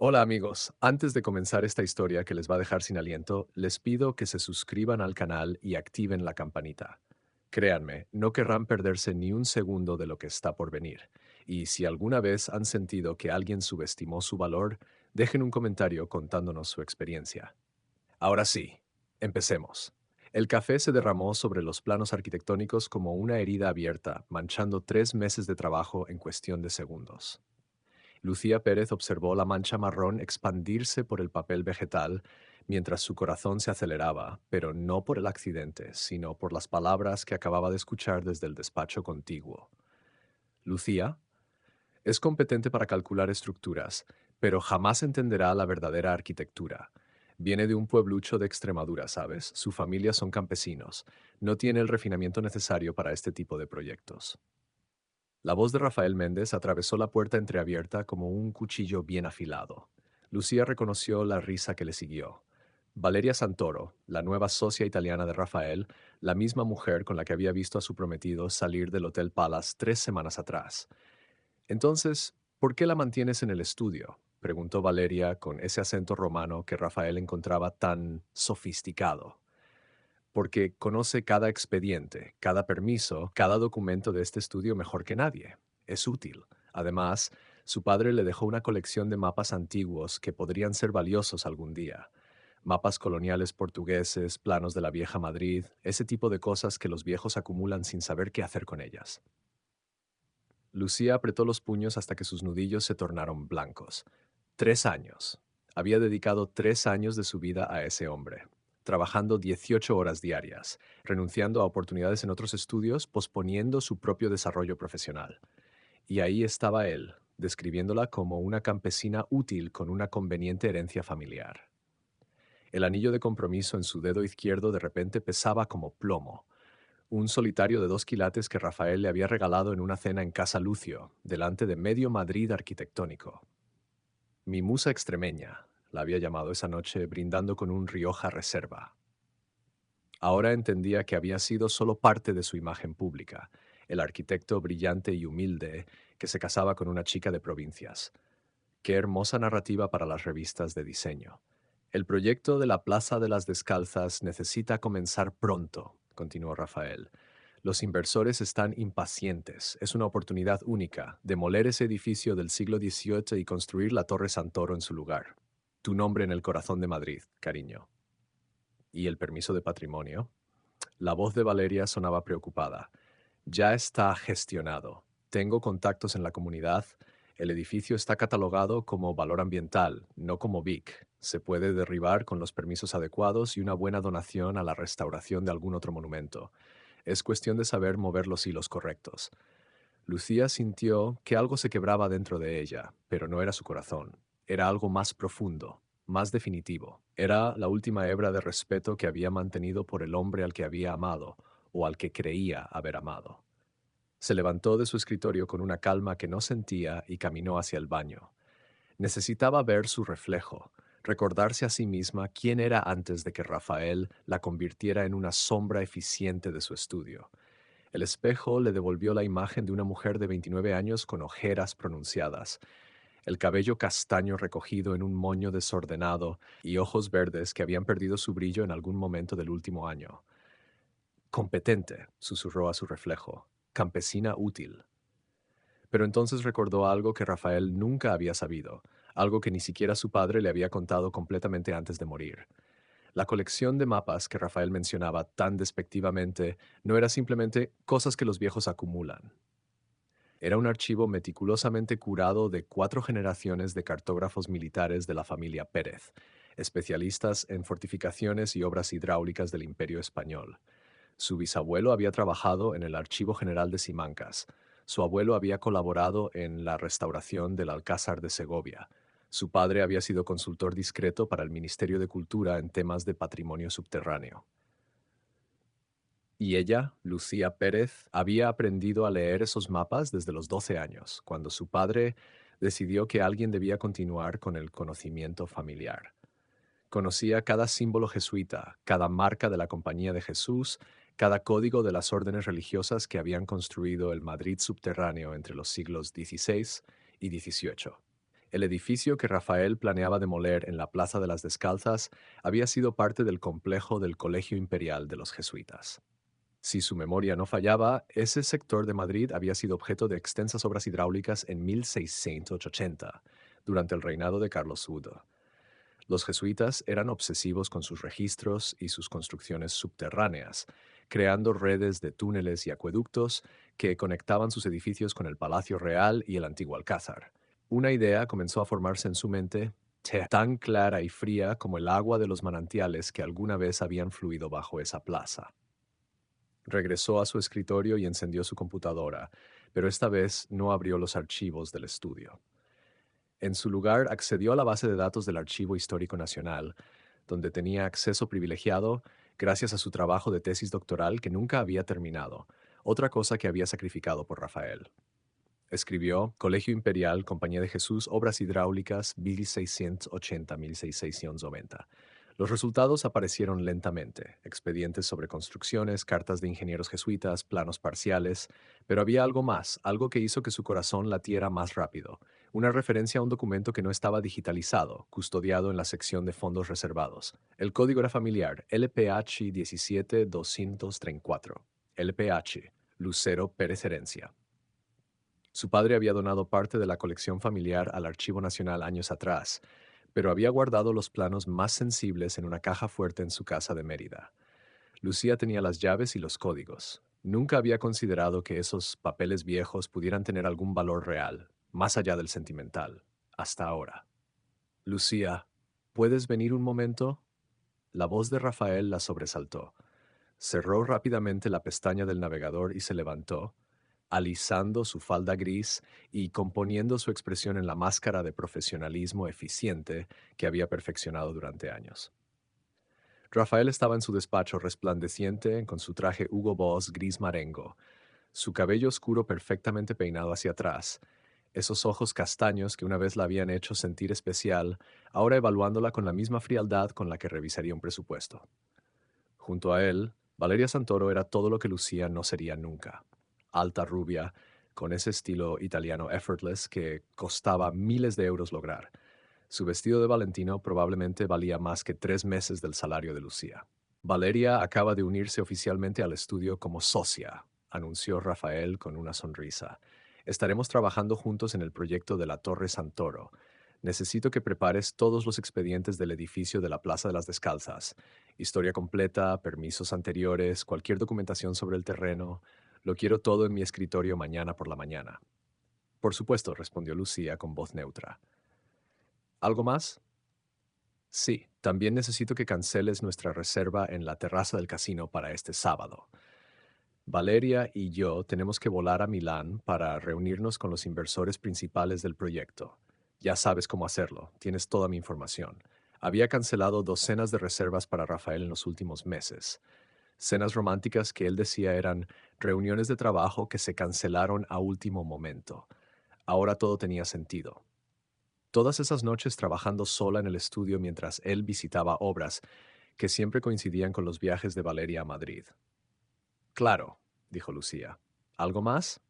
Hola amigos, antes de comenzar esta historia que les va a dejar sin aliento, les pido que se suscriban al canal y activen la campanita. Créanme, no querrán perderse ni un segundo de lo que está por venir. Y si alguna vez han sentido que alguien subestimó su valor, dejen un comentario contándonos su experiencia. Ahora sí, empecemos. El café se derramó sobre los planos arquitectónicos como una herida abierta, manchando 3 meses de trabajo en cuestión de segundos. Lucía Pérez observó la mancha marrón expandirse por el papel vegetal mientras su corazón se aceleraba, pero no por el accidente, sino por las palabras que acababa de escuchar desde el despacho contiguo. Lucía es competente para calcular estructuras, pero jamás entenderá la verdadera arquitectura. Viene de un pueblucho de Extremadura, ¿sabes? Su familia son campesinos. No tiene el refinamiento necesario para este tipo de proyectos. La voz de Rafael Méndez atravesó la puerta entreabierta como un cuchillo bien afilado. Lucía reconoció la risa que le siguió. Valeria Santoro, la nueva socia italiana de Rafael, la misma mujer con la que había visto a su prometido salir del Hotel Palace 3 semanas atrás. Entonces, ¿por qué la mantienes en el estudio? Preguntó Valeria con ese acento romano que Rafael encontraba tan sofisticado. Porque conoce cada expediente, cada permiso, cada documento de este estudio mejor que nadie. Es útil. Además, su padre le dejó una colección de mapas antiguos que podrían ser valiosos algún día. Mapas coloniales portugueses, planos de la vieja Madrid, ese tipo de cosas que los viejos acumulan sin saber qué hacer con ellas. Lucía apretó los puños hasta que sus nudillos se tornaron blancos. 3 años. Había dedicado 3 años de su vida a ese hombre, trabajando 18 horas diarias, renunciando a oportunidades en otros estudios, posponiendo su propio desarrollo profesional. Y ahí estaba él, describiéndola como una campesina útil con una conveniente herencia familiar. El anillo de compromiso en su dedo izquierdo de repente pesaba como plomo, un solitario de 2 quilates que Rafael le había regalado en una cena en Casa Lucio, delante de medio Madrid arquitectónico. Mi musa extremeña, la había llamado esa noche brindando con un Rioja Reserva. Ahora entendía que había sido solo parte de su imagen pública, el arquitecto brillante y humilde que se casaba con una chica de provincias. Qué hermosa narrativa para las revistas de diseño. El proyecto de la Plaza de las Descalzas necesita comenzar pronto, continuó Rafael. Los inversores están impacientes. Es una oportunidad única, demoler ese edificio del siglo XVIII y construir la Torre Santoro en su lugar. Tu nombre en el corazón de Madrid, cariño. ¿Y el permiso de patrimonio? La voz de Valeria sonaba preocupada. Ya está gestionado. Tengo contactos en la comunidad. El edificio está catalogado como valor ambiental, no como BIC. Se puede derribar con los permisos adecuados y una buena donación a la restauración de algún otro monumento. Es cuestión de saber mover los hilos correctos. Lucía sintió que algo se quebraba dentro de ella, pero no era su corazón. Era algo más profundo, más definitivo. Era la última hebra de respeto que había mantenido por el hombre al que había amado, o al que creía haber amado. Se levantó de su escritorio con una calma que no sentía y caminó hacia el baño. Necesitaba ver su reflejo, recordarse a sí misma quién era antes de que Rafael la convirtiera en una sombra eficiente de su estudio. El espejo le devolvió la imagen de una mujer de 29 años con ojeras pronunciadas, el cabello castaño recogido en un moño desordenado y ojos verdes que habían perdido su brillo en algún momento del último año. Competente, susurró a su reflejo, campesina útil. Pero entonces recordó algo que Rafael nunca había sabido, algo que ni siquiera su padre le había contado completamente antes de morir. La colección de mapas que Rafael mencionaba tan despectivamente no era simplemente cosas que los viejos acumulan. Era un archivo meticulosamente curado de 4 generaciones de cartógrafos militares de la familia Pérez, especialistas en fortificaciones y obras hidráulicas del Imperio Español. Su bisabuelo había trabajado en el Archivo General de Simancas. Su abuelo había colaborado en la restauración del Alcázar de Segovia. Su padre había sido consultor discreto para el Ministerio de Cultura en temas de patrimonio subterráneo. Y ella, Lucía Pérez, había aprendido a leer esos mapas desde los 12 años, cuando su padre decidió que alguien debía continuar con el conocimiento familiar. Conocía cada símbolo jesuita, cada marca de la Compañía de Jesús, cada código de las órdenes religiosas que habían construido el Madrid subterráneo entre los siglos XVI y XVIII. El edificio que Rafael planeaba demoler en la Plaza de las Descalzas había sido parte del complejo del Colegio Imperial de los Jesuitas. Si su memoria no fallaba, ese sector de Madrid había sido objeto de extensas obras hidráulicas en 1680, durante el reinado de Carlos II. Los jesuitas eran obsesivos con sus registros y sus construcciones subterráneas, creando redes de túneles y acueductos que conectaban sus edificios con el Palacio Real y el antiguo Alcázar. Una idea comenzó a formarse en su mente, tan clara y fría como el agua de los manantiales que alguna vez habían fluido bajo esa plaza. Regresó a su escritorio y encendió su computadora, pero esta vez no abrió los archivos del estudio. En su lugar, accedió a la base de datos del Archivo Histórico Nacional, donde tenía acceso privilegiado gracias a su trabajo de tesis doctoral que nunca había terminado, otra cosa que había sacrificado por Rafael. Escribió Colegio Imperial, Compañía de Jesús, Obras Hidráulicas 1680-1690. Los resultados aparecieron lentamente, expedientes sobre construcciones, cartas de ingenieros jesuitas, planos parciales, pero había algo más, algo que hizo que su corazón latiera más rápido, una referencia a un documento que no estaba digitalizado, custodiado en la sección de fondos reservados. El código era familiar, LPH 17234, LPH, Lucero Pérez Herencia. Su padre había donado parte de la colección familiar al Archivo Nacional años atrás, pero había guardado los planos más sensibles en una caja fuerte en su casa de Mérida. Lucía tenía las llaves y los códigos. Nunca había considerado que esos papeles viejos pudieran tener algún valor real, más allá del sentimental, hasta ahora. Lucía, ¿puedes venir un momento? La voz de Rafael la sobresaltó. Cerró rápidamente la pestaña del navegador y se levantó, alisando su falda gris y componiendo su expresión en la máscara de profesionalismo eficiente que había perfeccionado durante años. Rafael estaba en su despacho resplandeciente con su traje Hugo Boss gris marengo, su cabello oscuro perfectamente peinado hacia atrás, esos ojos castaños que una vez la habían hecho sentir especial, ahora evaluándola con la misma frialdad con la que revisaría un presupuesto. Junto a él, Valeria Santoro era todo lo que Lucía no sería nunca. Alta rubia, con ese estilo italiano effortless que costaba miles de euros lograr. Su vestido de Valentino probablemente valía más que 3 meses del salario de Lucía. Valeria acaba de unirse oficialmente al estudio como socia, anunció Rafael con una sonrisa. Estaremos trabajando juntos en el proyecto de la Torre Santoro. Necesito que prepares todos los expedientes del edificio de la Plaza de las Descalzas. Historia completa, permisos anteriores, cualquier documentación sobre el terreno. Lo quiero todo en mi escritorio mañana por la mañana. Por supuesto, respondió Lucía con voz neutra. ¿Algo más? Sí, también necesito que canceles nuestra reserva en la terraza del casino para este sábado. Valeria y yo tenemos que volar a Milán para reunirnos con los inversores principales del proyecto. Ya sabes cómo hacerlo, tienes toda mi información. Había cancelado docenas de reservas para Rafael en los últimos meses. Cenas románticas que él decía eran reuniones de trabajo que se cancelaron a último momento. Ahora todo tenía sentido. Todas esas noches trabajando sola en el estudio mientras él visitaba obras que siempre coincidían con los viajes de Valeria a Madrid. Claro, dijo Lucía. ¿Algo más?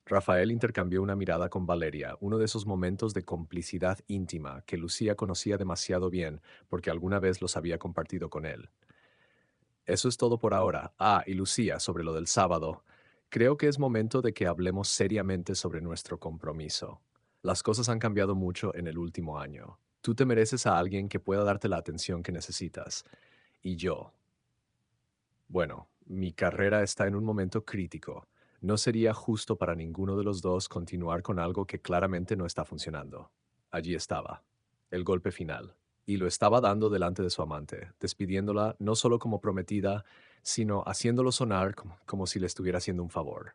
Rafael intercambió una mirada con Valeria, uno de esos momentos de complicidad íntima que Lucía conocía demasiado bien porque alguna vez los había compartido con él. Eso es todo por ahora. Ah, y Lucía, sobre lo del sábado. Creo que es momento de que hablemos seriamente sobre nuestro compromiso. Las cosas han cambiado mucho en el último año. Tú te mereces a alguien que pueda darte la atención que necesitas. Y yo. Bueno, mi carrera está en un momento crítico. No sería justo para ninguno de los dos continuar con algo que claramente no está funcionando. Allí estaba, el golpe final, y lo estaba dando delante de su amante, despidiéndola no solo como prometida, sino haciéndolo sonar como si le estuviera haciendo un favor.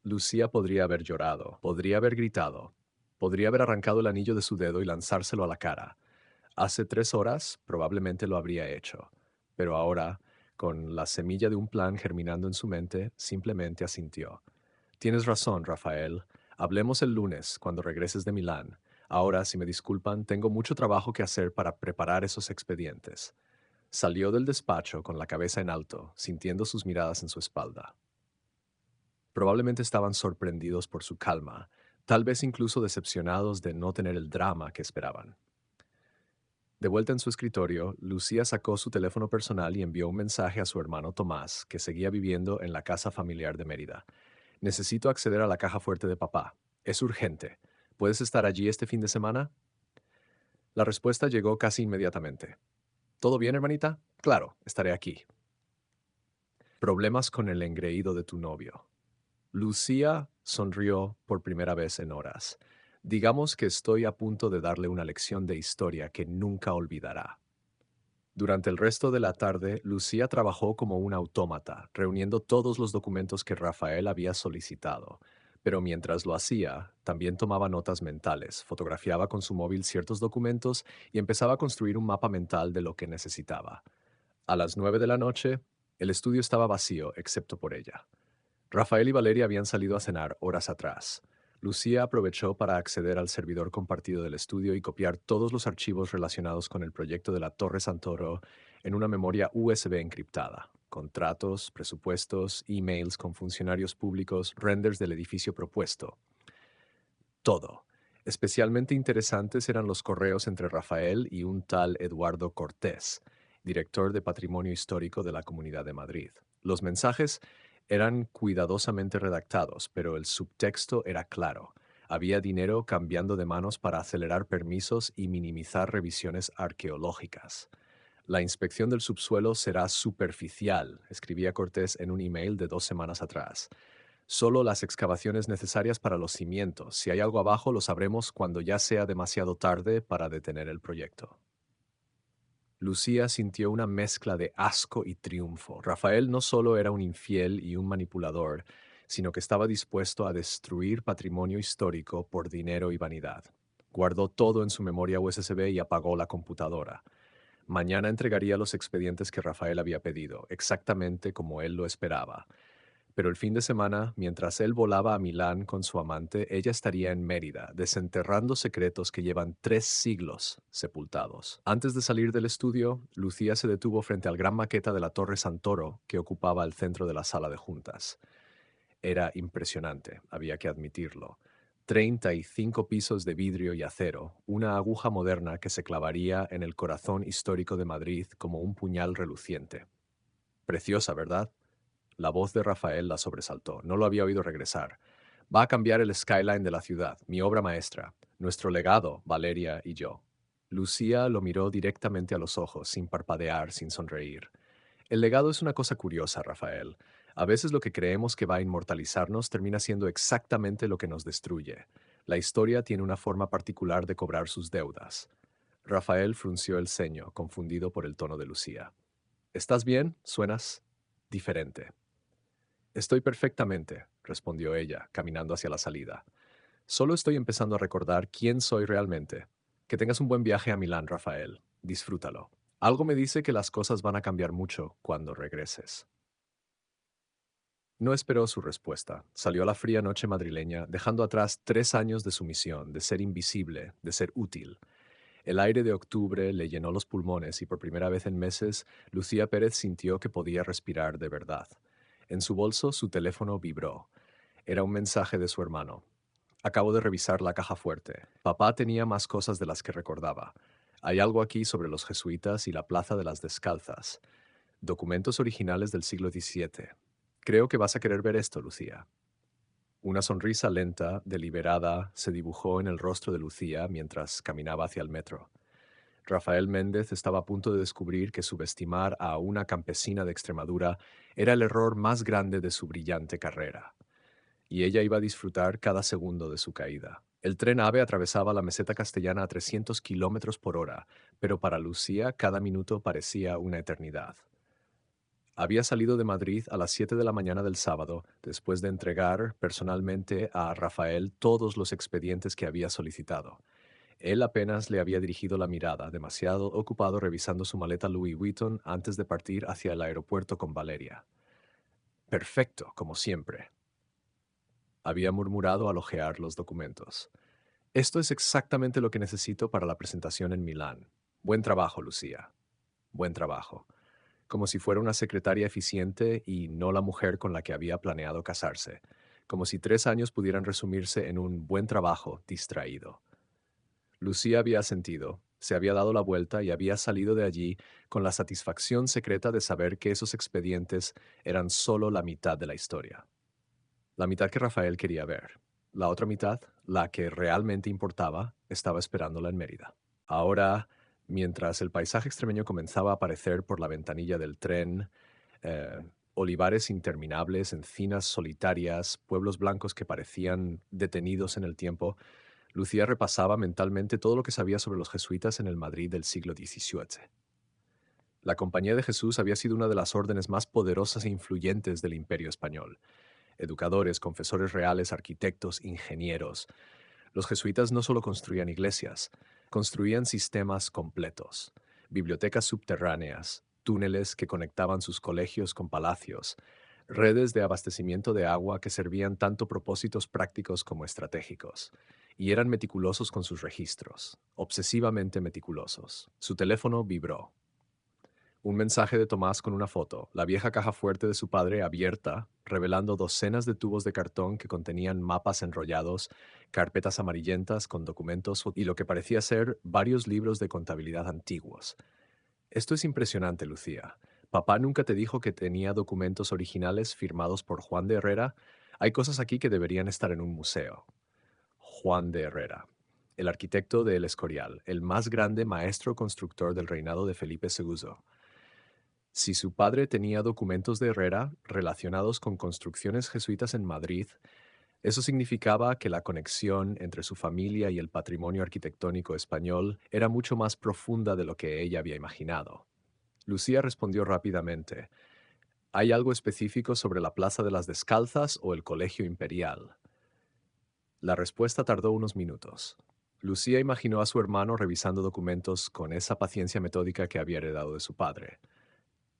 Lucía podría haber llorado, podría haber gritado, podría haber arrancado el anillo de su dedo y lanzárselo a la cara. Hace 3 horas probablemente lo habría hecho, pero ahora, con la semilla de un plan germinando en su mente, simplemente asintió. Tienes razón, Rafael. Hablemos el lunes, cuando regreses de Milán. Ahora, si me disculpan, tengo mucho trabajo que hacer para preparar esos expedientes. Salió del despacho con la cabeza en alto, sintiendo sus miradas en su espalda. Probablemente estaban sorprendidos por su calma, tal vez incluso decepcionados de no tener el drama que esperaban. De vuelta en su escritorio, Lucía sacó su teléfono personal y envió un mensaje a su hermano Tomás, que seguía viviendo en la casa familiar de Mérida. Necesito acceder a la caja fuerte de papá. Es urgente. ¿Puedes estar allí este fin de semana? La respuesta llegó casi inmediatamente. ¿Todo bien, hermanita? Claro, estaré aquí. Problemas con el engreído de tu novio. Lucía sonrió por primera vez en horas. Digamos que estoy a punto de darle una lección de historia que nunca olvidará. Durante el resto de la tarde, Lucía trabajó como un autómata, reuniendo todos los documentos que Rafael había solicitado. Pero mientras lo hacía, también tomaba notas mentales, fotografiaba con su móvil ciertos documentos y empezaba a construir un mapa mental de lo que necesitaba. A las 9 de la noche, el estudio estaba vacío, excepto por ella. Rafael y Valeria habían salido a cenar horas atrás. Lucía aprovechó para acceder al servidor compartido del estudio y copiar todos los archivos relacionados con el proyecto de la Torre Santoro en una memoria USB encriptada. Contratos, presupuestos, emails con funcionarios públicos, renders del edificio propuesto. Todo. Especialmente interesantes eran los correos entre Rafael y un tal Eduardo Cortés, director de Patrimonio Histórico de la Comunidad de Madrid. Los mensajes eran cuidadosamente redactados, pero el subtexto era claro. Había dinero cambiando de manos para acelerar permisos y minimizar revisiones arqueológicas. La inspección del subsuelo será superficial, escribía Cortés en un email de 2 semanas atrás. Solo las excavaciones necesarias para los cimientos. Si hay algo abajo, lo sabremos cuando ya sea demasiado tarde para detener el proyecto. Lucía sintió una mezcla de asco y triunfo. Rafael no solo era un infiel y un manipulador, sino que estaba dispuesto a destruir patrimonio histórico por dinero y vanidad. Guardó todo en su memoria USB y apagó la computadora. Mañana entregaría los expedientes que Rafael había pedido, exactamente como él lo esperaba. Pero el fin de semana, mientras él volaba a Milán con su amante, ella estaría en Mérida, desenterrando secretos que llevan 3 siglos sepultados. Antes de salir del estudio, Lucía se detuvo frente al gran maqueta de la Torre Santoro que ocupaba el centro de la sala de juntas. Era impresionante, había que admitirlo. 35 pisos de vidrio y acero, una aguja moderna que se clavaría en el corazón histórico de Madrid como un puñal reluciente. Preciosa, ¿verdad? La voz de Rafael la sobresaltó. No lo había oído regresar. Va a cambiar el skyline de la ciudad, mi obra maestra, nuestro legado, Valeria y yo. Lucía lo miró directamente a los ojos, sin parpadear, sin sonreír. El legado es una cosa curiosa, Rafael. A veces lo que creemos que va a inmortalizarnos termina siendo exactamente lo que nos destruye. La historia tiene una forma particular de cobrar sus deudas. Rafael frunció el ceño, confundido por el tono de Lucía. ¿Estás bien? Suenas diferente. Estoy perfectamente, respondió ella, caminando hacia la salida. Solo estoy empezando a recordar quién soy realmente. Que tengas un buen viaje a Milán, Rafael. Disfrútalo. Algo me dice que las cosas van a cambiar mucho cuando regreses. No esperó su respuesta. Salió a la fría noche madrileña, dejando atrás 3 años de sumisión, de ser invisible, de ser útil. El aire de octubre le llenó los pulmones y por primera vez en meses, Lucía Pérez sintió que podía respirar de verdad. En su bolso, su teléfono vibró. Era un mensaje de su hermano. Acabo de revisar la caja fuerte. Papá tenía más cosas de las que recordaba. Hay algo aquí sobre los jesuitas y la Plaza de las Descalzas. Documentos originales del siglo XVII. Creo que vas a querer ver esto, Lucía. Una sonrisa lenta, deliberada, se dibujó en el rostro de Lucía mientras caminaba hacia el metro. Rafael Méndez estaba a punto de descubrir que subestimar a una campesina de Extremadura era el error más grande de su brillante carrera, y ella iba a disfrutar cada segundo de su caída. El tren AVE atravesaba la meseta castellana a 300 kilómetros por hora, pero para Lucía cada minuto parecía una eternidad. Había salido de Madrid a las 7 de la mañana del sábado, después de entregar personalmente a Rafael todos los expedientes que había solicitado. Él apenas le había dirigido la mirada, demasiado ocupado revisando su maleta Louis Vuitton antes de partir hacia el aeropuerto con Valeria. Perfecto, como siempre, había murmurado al hojear los documentos. Esto es exactamente lo que necesito para la presentación en Milán. Buen trabajo, Lucía. Buen trabajo. Como si fuera una secretaria eficiente y no la mujer con la que había planeado casarse. como si 3 años pudieran resumirse en un buen trabajo distraído. Lucía había sentido, se había dado la vuelta y había salido de allí con la satisfacción secreta de saber que esos expedientes eran solo la mitad de la historia. La mitad que Rafael quería ver. La otra mitad, la que realmente importaba, estaba esperándola en Mérida. Ahora, mientras el paisaje extremeño comenzaba a aparecer por la ventanilla del tren, eh, olivares interminables, encinas solitarias, pueblos blancos que parecían detenidos en el tiempo, Lucía repasaba mentalmente todo lo que sabía sobre los jesuitas en el Madrid del siglo XVII. La Compañía de Jesús había sido una de las órdenes más poderosas e influyentes del Imperio español. Educadores, confesores reales, arquitectos, ingenieros. Los jesuitas no solo construían iglesias, construían sistemas completos, bibliotecas subterráneas, túneles que conectaban sus colegios con palacios, redes de abastecimiento de agua que servían tanto propósitos prácticos como estratégicos, y eran meticulosos con sus registros, obsesivamente meticulosos. Su teléfono vibró. Un mensaje de Tomás con una foto, la vieja caja fuerte de su padre abierta, revelando docenas de tubos de cartón que contenían mapas enrollados, carpetas amarillentas con documentos y lo que parecía ser varios libros de contabilidad antiguos. Esto es impresionante, Lucía. ¿Papá nunca te dijo que tenía documentos originales firmados por Juan de Herrera? Hay cosas aquí que deberían estar en un museo. Juan de Herrera, el arquitecto de El Escorial, el más grande maestro constructor del reinado de Felipe II. Si su padre tenía documentos de Herrera relacionados con construcciones jesuitas en Madrid, eso significaba que la conexión entre su familia y el patrimonio arquitectónico español era mucho más profunda de lo que ella había imaginado. Lucía respondió rápidamente: ¿Hay algo específico sobre la Plaza de las Descalzas o el Colegio Imperial? La respuesta tardó unos minutos. Lucía imaginó a su hermano revisando documentos con esa paciencia metódica que había heredado de su padre.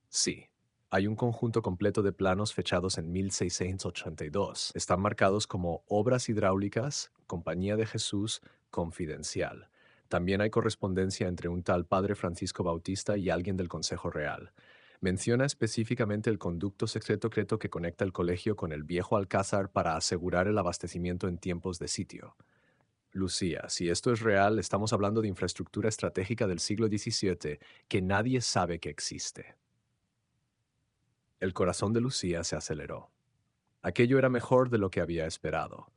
Sí, hay un conjunto completo de planos fechados en 1682. Están marcados como Obras Hidráulicas, Compañía de Jesús, Confidencial. También hay correspondencia entre un tal Padre Francisco Bautista y alguien del Consejo Real. Menciona específicamente el conducto secreto que conecta el colegio con el viejo alcázar para asegurar el abastecimiento en tiempos de sitio. Lucía, si esto es real, estamos hablando de infraestructura estratégica del siglo XVII que nadie sabe que existe. El corazón de Lucía se aceleró. Aquello era mejor de lo que había esperado.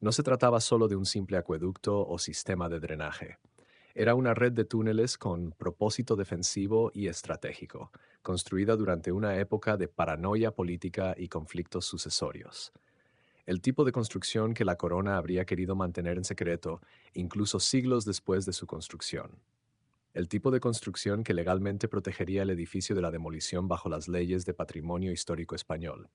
No se trataba solo de un simple acueducto o sistema de drenaje. Era una red de túneles con propósito defensivo y estratégico, construida durante una época de paranoia política y conflictos sucesorios. El tipo de construcción que la corona habría querido mantener en secreto, incluso siglos después de su construcción. El tipo de construcción que legalmente protegería el edificio de la demolición bajo las leyes de patrimonio histórico español.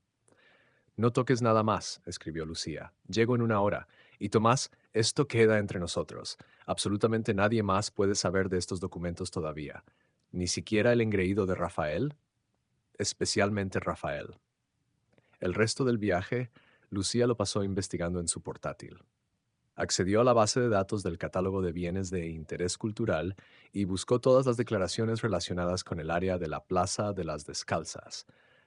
No toques nada más, escribió Lucía. Llego en una hora. Y Tomás, esto queda entre nosotros. Absolutamente nadie más puede saber de estos documentos todavía. Ni siquiera el engreído de Rafael, especialmente Rafael. El resto del viaje, Lucía lo pasó investigando en su portátil. Accedió a la base de datos del catálogo de bienes de interés cultural y buscó todas las declaraciones relacionadas con el área de la Plaza de las Descalzas.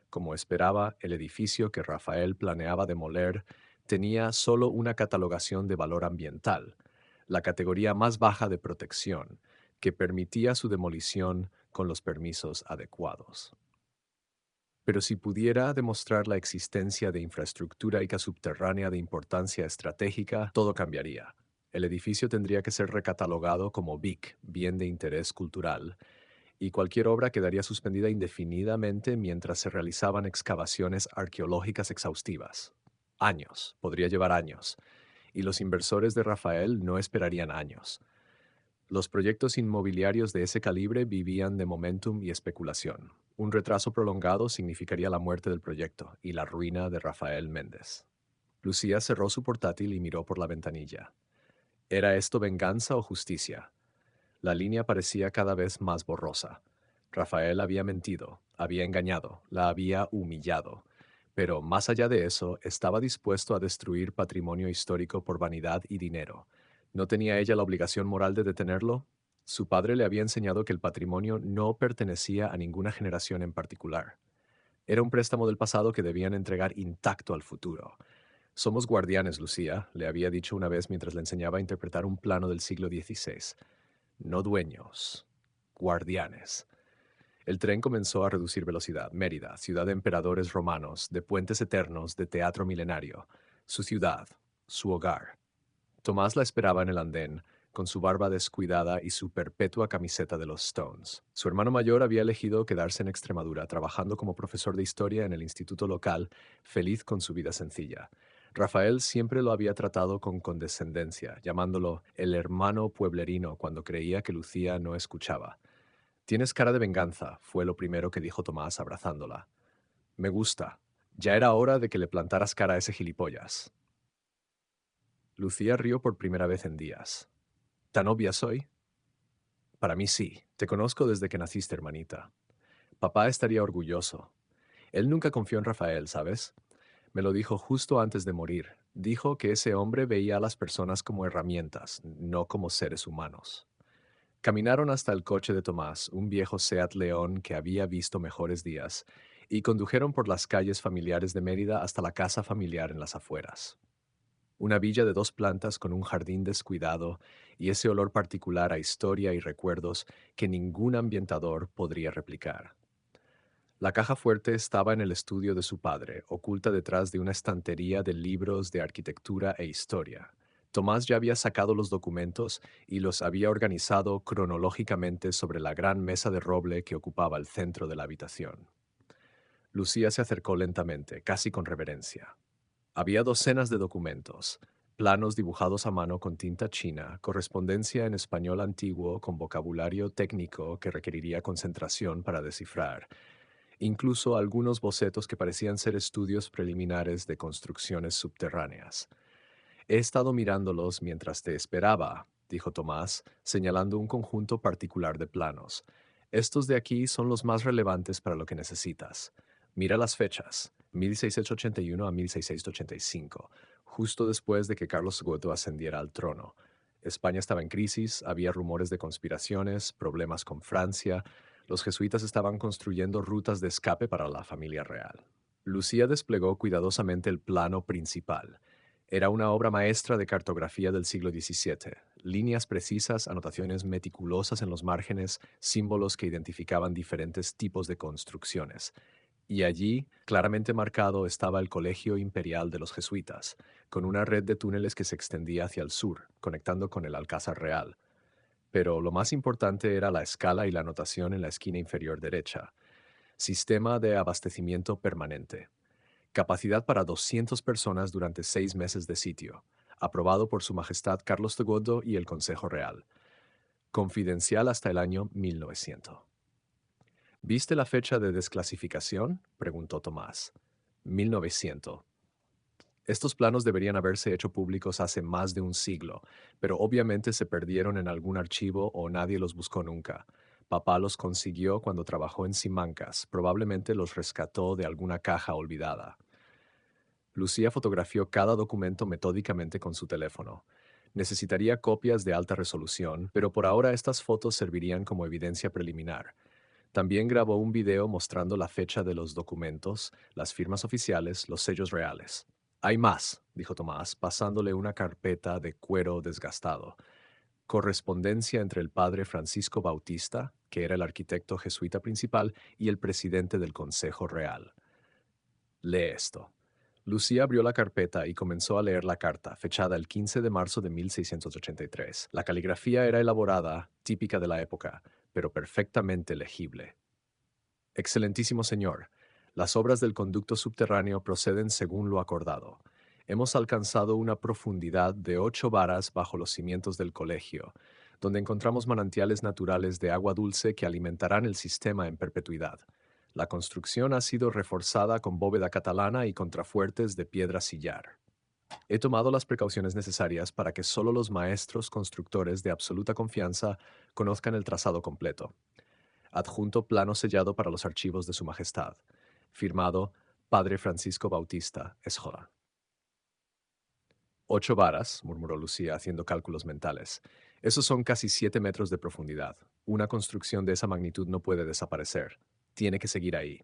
Como esperaba, el edificio que Rafael planeaba demoler tenía solo una catalogación de valor ambiental, la categoría más baja de protección, que permitía su demolición con los permisos adecuados. Pero si pudiera demostrar la existencia de infraestructura subterránea de importancia estratégica, todo cambiaría. El edificio tendría que ser recatalogado como BIC, bien de interés cultural, y cualquier obra quedaría suspendida indefinidamente mientras se realizaban excavaciones arqueológicas exhaustivas. Años, podría llevar años, y los inversores de Rafael no esperarían años. Los proyectos inmobiliarios de ese calibre vivían de momentum y especulación. Un retraso prolongado significaría la muerte del proyecto y la ruina de Rafael Méndez. Lucía cerró su portátil y miró por la ventanilla. ¿Era esto venganza o justicia? La línea parecía cada vez más borrosa. Rafael había mentido, había engañado, la había humillado. Pero más allá de eso, estaba dispuesto a destruir patrimonio histórico por vanidad y dinero. ¿No tenía ella la obligación moral de detenerlo? Su padre le había enseñado que el patrimonio no pertenecía a ninguna generación en particular. Era un préstamo del pasado que debían entregar intacto al futuro. Somos guardianes, Lucía, le había dicho una vez mientras le enseñaba a interpretar un plano del siglo XVI. No dueños, guardianes. El tren comenzó a reducir velocidad. Mérida, ciudad de emperadores romanos, de puentes eternos, de teatro milenario. Su ciudad, su hogar. Tomás la esperaba en el andén, con su barba descuidada y su perpetua camiseta de los Stones. Su hermano mayor había elegido quedarse en Extremadura, trabajando como profesor de historia en el instituto local, feliz con su vida sencilla. Rafael siempre lo había tratado con condescendencia, llamándolo el hermano pueblerino cuando creía que Lucía no escuchaba. Tienes cara de venganza, fue lo primero que dijo Tomás abrazándola. Me gusta. Ya era hora de que le plantaras cara a ese gilipollas. Lucía rió por primera vez en días. ¿Tan obvia soy? Para mí sí. Te conozco desde que naciste, hermanita. Papá estaría orgulloso. Él nunca confió en Rafael, ¿sabes? Me lo dijo justo antes de morir. Dijo que ese hombre veía a las personas como herramientas, no como seres humanos. Caminaron hasta el coche de Tomás, un viejo Seat León que había visto mejores días, y condujeron por las calles familiares de Mérida hasta la casa familiar en las afueras. Una villa de 2 plantas con un jardín descuidado y ese olor particular a historia y recuerdos que ningún ambientador podría replicar. La caja fuerte estaba en el estudio de su padre, oculta detrás de una estantería de libros de arquitectura e historia. Tomás ya había sacado los documentos y los había organizado cronológicamente sobre la gran mesa de roble que ocupaba el centro de la habitación. Lucía se acercó lentamente, casi con reverencia. Había docenas de documentos, planos dibujados a mano con tinta china, correspondencia en español antiguo con vocabulario técnico que requeriría concentración para descifrar, incluso algunos bocetos que parecían ser estudios preliminares de construcciones subterráneas. He estado mirándolos mientras te esperaba, dijo Tomás, señalando un conjunto particular de planos. Estos de aquí son los más relevantes para lo que necesitas. Mira las fechas, 1681 a 1685, justo después de que Carlos II ascendiera al trono. España estaba en crisis, había rumores de conspiraciones, problemas con Francia, los jesuitas estaban construyendo rutas de escape para la familia real. Lucía desplegó cuidadosamente el plano principal. Era una obra maestra de cartografía del siglo XVII. Líneas precisas, anotaciones meticulosas en los márgenes, símbolos que identificaban diferentes tipos de construcciones. Y allí, claramente marcado, estaba el Colegio Imperial de los Jesuitas, con una red de túneles que se extendía hacia el sur, conectando con el Alcázar Real. Pero lo más importante era la escala y la anotación en la esquina inferior derecha. Sistema de abastecimiento permanente. Capacidad para 200 personas durante 6 meses de sitio. Aprobado por Su Majestad Carlos II y el Consejo Real. Confidencial hasta el año 1900. ¿Viste la fecha de desclasificación?, preguntó Tomás. 1900. Estos planos deberían haberse hecho públicos hace más de un siglo, pero obviamente se perdieron en algún archivo o nadie los buscó nunca. Papá los consiguió cuando trabajó en Simancas, probablemente los rescató de alguna caja olvidada. Lucía fotografió cada documento metódicamente con su teléfono. Necesitaría copias de alta resolución, pero por ahora estas fotos servirían como evidencia preliminar. También grabó un video mostrando la fecha de los documentos, las firmas oficiales, los sellos reales. Hay más, dijo Tomás, pasándole una carpeta de cuero desgastado. Correspondencia entre el padre Francisco Bautista, que era el arquitecto jesuita principal, y el presidente del Consejo Real. Lee esto. Lucía abrió la carpeta y comenzó a leer la carta, fechada el 15 de marzo de 1683. La caligrafía era elaborada, típica de la época, pero perfectamente legible. Excelentísimo señor, las obras del conducto subterráneo proceden según lo acordado. Hemos alcanzado una profundidad de 8 varas bajo los cimientos del colegio, donde encontramos manantiales naturales de agua dulce que alimentarán el sistema en perpetuidad. La construcción ha sido reforzada con bóveda catalana y contrafuertes de piedra sillar. He tomado las precauciones necesarias para que solo los maestros constructores de absoluta confianza conozcan el trazado completo. Adjunto plano sellado para los archivos de Su Majestad. Firmado Padre Francisco Bautista, Esjoda. 8 varas, murmuró Lucía haciendo cálculos mentales. Esos son casi 7 metros de profundidad. Una construcción de esa magnitud no puede desaparecer. Tiene que seguir ahí.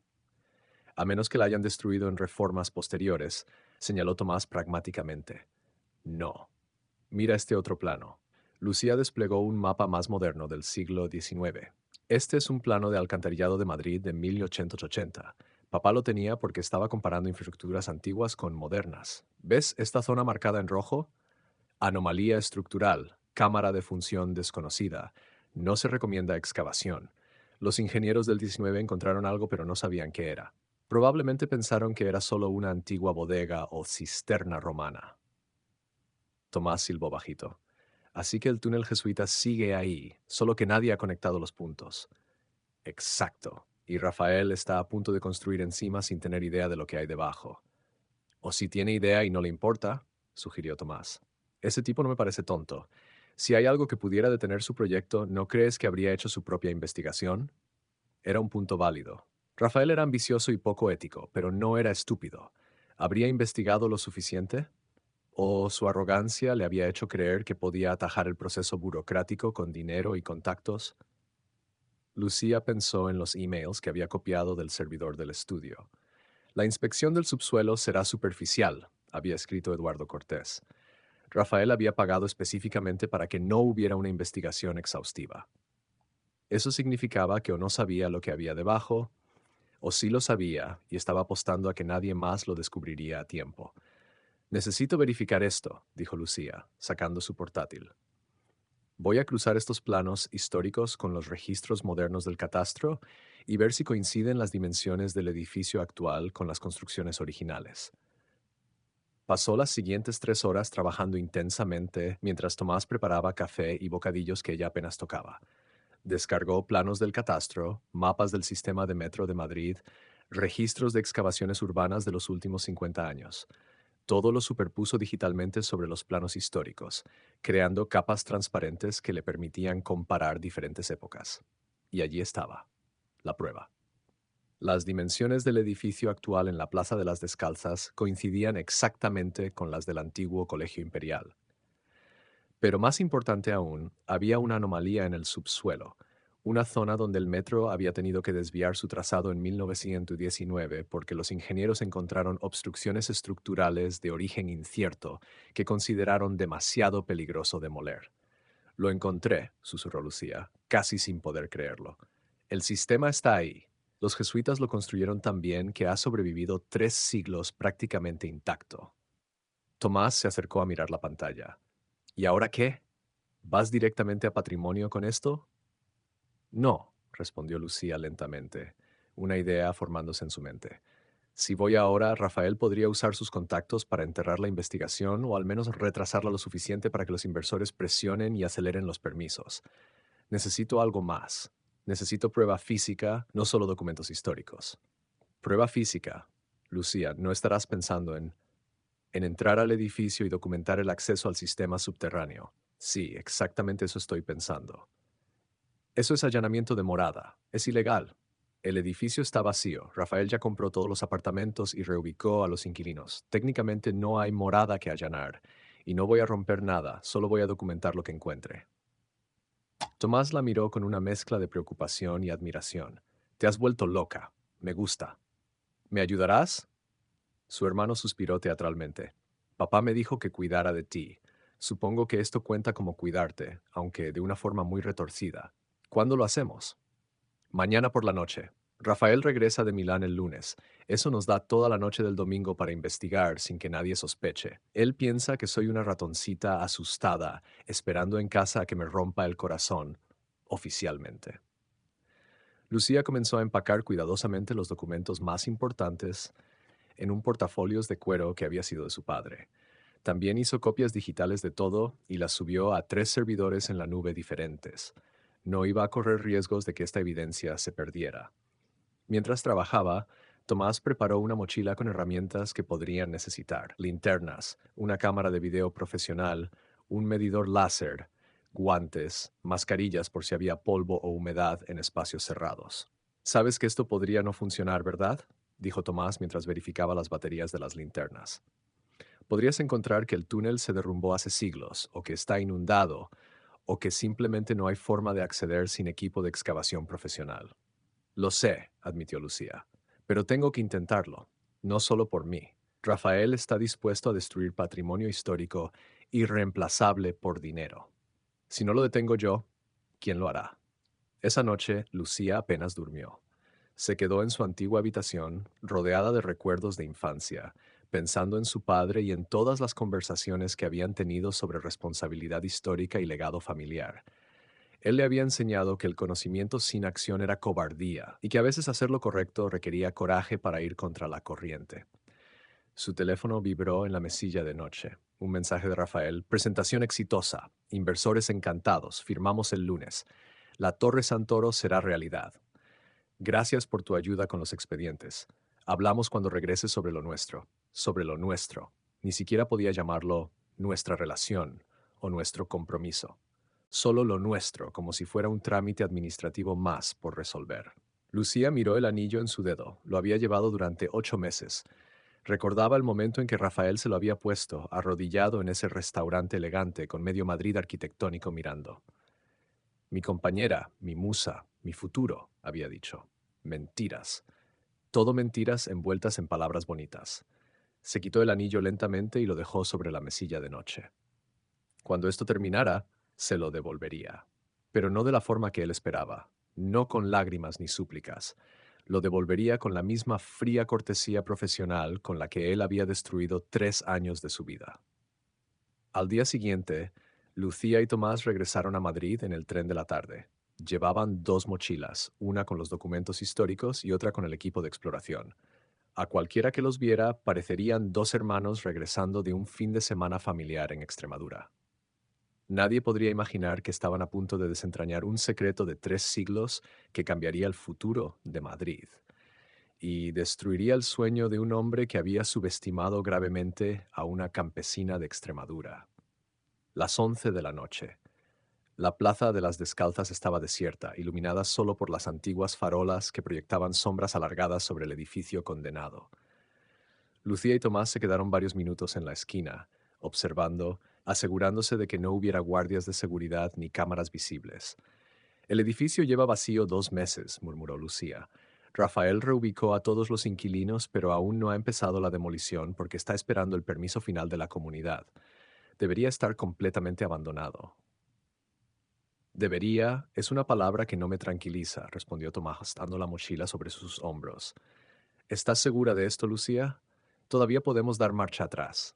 A menos que la hayan destruido en reformas posteriores, señaló Tomás pragmáticamente. No. Mira este otro plano. Lucía desplegó un mapa más moderno del siglo XIX. Este es un plano de alcantarillado de Madrid de 1880. Papá lo tenía porque estaba comparando infraestructuras antiguas con modernas. ¿Ves esta zona marcada en rojo? Anomalía estructural, cámara de función desconocida. No se recomienda excavación. Los ingenieros del 19 encontraron algo pero no sabían qué era. Probablemente pensaron que era solo una antigua bodega o cisterna romana. Tomás silbó bajito. Así que el túnel jesuita sigue ahí, solo que nadie ha conectado los puntos. Exacto. Y Rafael está a punto de construir encima sin tener idea de lo que hay debajo. O si tiene idea y no le importa, sugirió Tomás. Ese tipo no me parece tonto. Si hay algo que pudiera detener su proyecto, ¿no crees que habría hecho su propia investigación? Era un punto válido. Rafael era ambicioso y poco ético, pero no era estúpido. ¿Habría investigado lo suficiente? ¿O su arrogancia le había hecho creer que podía atajar el proceso burocrático con dinero y contactos? Lucía pensó en los emails que había copiado del servidor del estudio. La inspección del subsuelo será superficial, había escrito Eduardo Cortés. Rafael había pagado específicamente para que no hubiera una investigación exhaustiva. Eso significaba que o no sabía lo que había debajo, o sí lo sabía y estaba apostando a que nadie más lo descubriría a tiempo. Necesito verificar esto, dijo Lucía, sacando su portátil. Voy a cruzar estos planos históricos con los registros modernos del catastro y ver si coinciden las dimensiones del edificio actual con las construcciones originales. Pasó las siguientes 3 horas trabajando intensamente mientras Tomás preparaba café y bocadillos que ella apenas tocaba. Descargó planos del catastro, mapas del sistema de metro de Madrid, registros de excavaciones urbanas de los últimos 50 años. Todo lo superpuso digitalmente sobre los planos históricos, creando capas transparentes que le permitían comparar diferentes épocas. Y allí estaba, la prueba. Las dimensiones del edificio actual en la Plaza de las Descalzas coincidían exactamente con las del antiguo Colegio Imperial. Pero más importante aún, había una anomalía en el subsuelo, una zona donde el metro había tenido que desviar su trazado en 1919 porque los ingenieros encontraron obstrucciones estructurales de origen incierto que consideraron demasiado peligroso demoler. Lo encontré, susurró Lucía, casi sin poder creerlo. El sistema está ahí. Los jesuitas lo construyeron tan bien que ha sobrevivido 3 siglos prácticamente intacto. Tomás se acercó a mirar la pantalla. ¿Y ahora qué? ¿Vas directamente a patrimonio con esto? No, respondió Lucía lentamente, una idea formándose en su mente. Si voy ahora, Rafael podría usar sus contactos para enterrar la investigación o al menos retrasarla lo suficiente para que los inversores presionen y aceleren los permisos. Necesito algo más. Necesito prueba física, no solo documentos históricos. Prueba física. Lucía, no estarás pensando en entrar al edificio y documentar el acceso al sistema subterráneo. Sí, exactamente eso estoy pensando. Eso es allanamiento de morada. Es ilegal. El edificio está vacío. Rafael ya compró todos los apartamentos y reubicó a los inquilinos. Técnicamente no hay morada que allanar. Y no voy a romper nada, solo voy a documentar lo que encuentre. Tomás la miró con una mezcla de preocupación y admiración. Te has vuelto loca. Me gusta. ¿Me ayudarás? Su hermano suspiró teatralmente. Papá me dijo que cuidara de ti. Supongo que esto cuenta como cuidarte, aunque de una forma muy retorcida. ¿Cuándo lo hacemos? Mañana por la noche. Rafael regresa de Milán el lunes. Eso nos da toda la noche del domingo para investigar sin que nadie sospeche. Él piensa que soy una ratoncita asustada, esperando en casa a que me rompa el corazón, oficialmente. Lucía comenzó a empacar cuidadosamente los documentos más importantes en un portafolios de cuero que había sido de su padre. También hizo copias digitales de todo y las subió a 3 servidores en la nube diferentes. No iba a correr riesgos de que esta evidencia se perdiera. Mientras trabajaba, Tomás preparó una mochila con herramientas que podrían necesitar: linternas, una cámara de video profesional, un medidor láser, guantes, mascarillas por si había polvo o humedad en espacios cerrados. Sabes que esto podría no funcionar, ¿verdad? Dijo Tomás mientras verificaba las baterías de las linternas. Podrías encontrar que el túnel se derrumbó hace siglos, o que está inundado, o que simplemente no hay forma de acceder sin equipo de excavación profesional. Lo sé, admitió Lucía, pero tengo que intentarlo, no solo por mí. Rafael está dispuesto a destruir patrimonio histórico irreemplazable por dinero. Si no lo detengo yo, ¿quién lo hará? Esa noche, Lucía apenas durmió. Se quedó en su antigua habitación, rodeada de recuerdos de infancia, pensando en su padre y en todas las conversaciones que habían tenido sobre responsabilidad histórica y legado familiar. Él le había enseñado que el conocimiento sin acción era cobardía y que a veces hacer lo correcto requería coraje para ir contra la corriente. Su teléfono vibró en la mesilla de noche. Un mensaje de Rafael: presentación exitosa, inversores encantados, firmamos el lunes. La Torre Santoro será realidad. Gracias por tu ayuda con los expedientes. Hablamos cuando regreses sobre lo nuestro. Sobre lo nuestro. Ni siquiera podía llamarlo nuestra relación o nuestro compromiso. Solo lo nuestro, como si fuera un trámite administrativo más por resolver. Lucía miró el anillo en su dedo. Lo había llevado durante 8 meses. Recordaba el momento en que Rafael se lo había puesto, arrodillado en ese restaurante elegante con medio Madrid arquitectónico mirando. Mi compañera, mi musa, mi futuro, había dicho. Mentiras. Todo mentiras envueltas en palabras bonitas. Se quitó el anillo lentamente y lo dejó sobre la mesilla de noche. Cuando esto terminara, se lo devolvería. Pero no de la forma que él esperaba, no con lágrimas ni súplicas. Lo devolvería con la misma fría cortesía profesional con la que él había destruido 3 años de su vida. Al día siguiente, Lucía y Tomás regresaron a Madrid en el tren de la tarde. Llevaban 2 mochilas, una con los documentos históricos y otra con el equipo de exploración. A cualquiera que los viera, parecerían 2 hermanos regresando de un fin de semana familiar en Extremadura. Nadie podría imaginar que estaban a punto de desentrañar un secreto de 3 siglos que cambiaría el futuro de Madrid y destruiría el sueño de un hombre que había subestimado gravemente a una campesina de Extremadura. Las 11 de la noche. La plaza de las Descalzas estaba desierta, iluminada solo por las antiguas farolas que proyectaban sombras alargadas sobre el edificio condenado. Lucía y Tomás se quedaron varios minutos en la esquina, observando, asegurándose de que no hubiera guardias de seguridad ni cámaras visibles. El edificio lleva vacío 2 meses, murmuró Lucía. Rafael reubicó a todos los inquilinos, pero aún no ha empezado la demolición porque está esperando el permiso final de la comunidad. Debería estar completamente abandonado. Debería es una palabra que no me tranquiliza, respondió Tomás, dando la mochila sobre sus hombros. ¿Estás segura de esto, Lucía? Todavía podemos dar marcha atrás.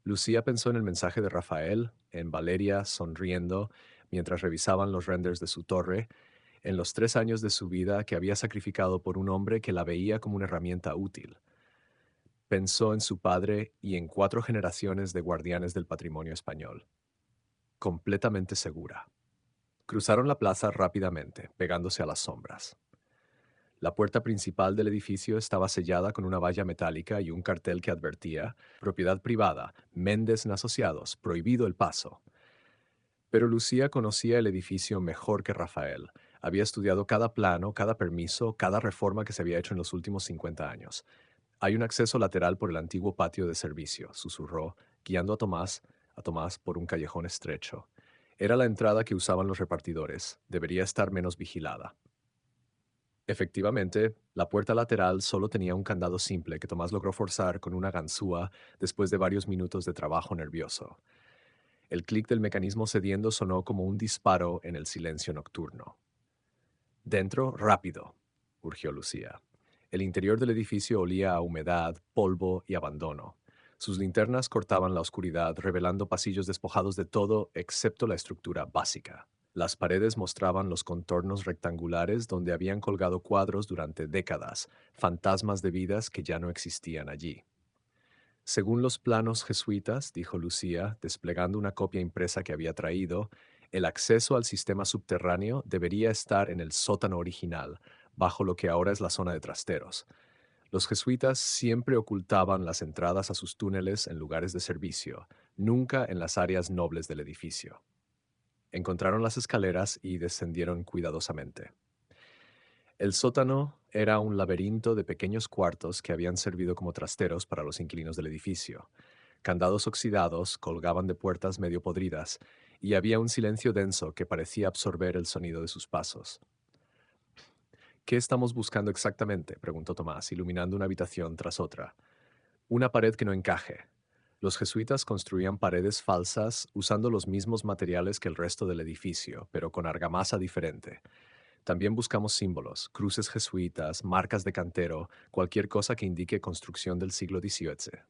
Lucía pensó en el mensaje de Rafael, en Valeria sonriendo mientras revisaban los renders de su torre, en los 3 años de su vida que había sacrificado por un hombre que la veía como una herramienta útil. Pensó en su padre y en 4 generaciones de guardianes del patrimonio español. Completamente segura. Cruzaron la plaza rápidamente, pegándose a las sombras. La puerta principal del edificio estaba sellada con una valla metálica y un cartel que advertía: propiedad privada, Méndez Asociados, prohibido el paso. Pero Lucía conocía el edificio mejor que Rafael. Había estudiado cada plano, cada permiso, cada reforma que se había hecho en los últimos 50 años. Hay un acceso lateral por el antiguo patio de servicio, susurró, guiando a Tomás por un callejón estrecho. Era la entrada que usaban los repartidores. Debería estar menos vigilada. Efectivamente, la puerta lateral solo tenía un candado simple que Tomás logró forzar con una ganzúa después de varios minutos de trabajo nervioso. El clic del mecanismo cediendo sonó como un disparo en el silencio nocturno. Dentro, rápido, urgió Lucía. El interior del edificio olía a humedad, polvo y abandono. Sus linternas cortaban la oscuridad, revelando pasillos despojados de todo excepto la estructura básica. Las paredes mostraban los contornos rectangulares donde habían colgado cuadros durante décadas, fantasmas de vidas que ya no existían allí. Según los planos jesuitas, dijo Lucía, desplegando una copia impresa que había traído, el acceso al sistema subterráneo debería estar en el sótano original, bajo lo que ahora es la zona de trasteros. Los jesuitas siempre ocultaban las entradas a sus túneles en lugares de servicio, nunca en las áreas nobles del edificio. Encontraron las escaleras y descendieron cuidadosamente. El sótano era un laberinto de pequeños cuartos que habían servido como trasteros para los inquilinos del edificio. Candados oxidados colgaban de puertas medio podridas, y había un silencio denso que parecía absorber el sonido de sus pasos. ¿Qué estamos buscando exactamente?, preguntó Tomás, iluminando una habitación tras otra. Una pared que no encaje. Los jesuitas construían paredes falsas usando los mismos materiales que el resto del edificio, pero con argamasa diferente. También buscamos símbolos, cruces jesuitas, marcas de cantero, cualquier cosa que indique construcción del siglo XVIII.